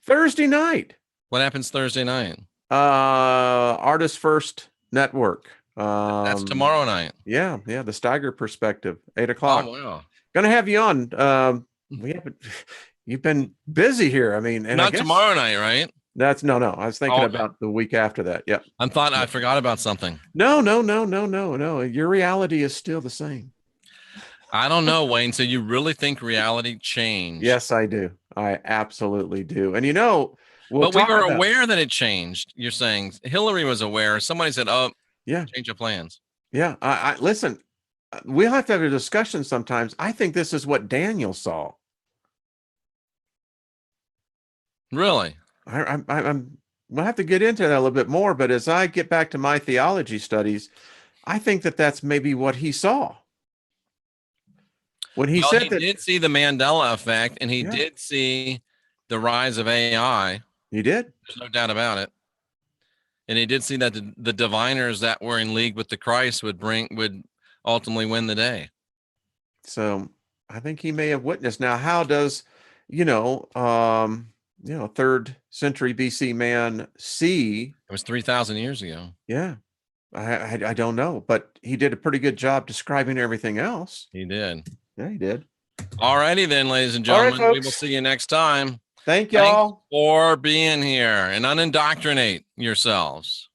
Thursday night. What happens Thursday night? Artist First Network. That's tomorrow night. Yeah, the Steiger Perspective, 8:00. Oh wow. Gonna have you on. You've been busy here. I mean, and not tomorrow night, right? That's no. I was thinking about the week after that. Yep. I forgot about something. No. Your reality is still the same. I don't know, Wayne. So you really think reality changed? Yes, I do. I absolutely do. And but we were aware that it changed. You're saying Hillary was aware. Somebody said, "Oh, yeah, change of plans." Yeah. I listen. We'll have to have a discussion sometimes. I think this is what Daniel saw. Really? We'll have to get into that a little bit more. But as I get back to my theology studies, I think that that's maybe what he saw. When he said that he did see the Mandela effect, and he did see the rise of AI. He did. There's no doubt about it. And he did see that the diviners that were in league with the Christ would ultimately win the day. So I think he may have witnessed. Now, how does, 3rd century BC man see? It was 3,000 years ago. Yeah. I don't know, but he did a pretty good job describing everything else. He did. Yeah, he did. All righty then, ladies and gentlemen. We will see you next time. Thank y'all for being here, and unindoctrinate yourselves.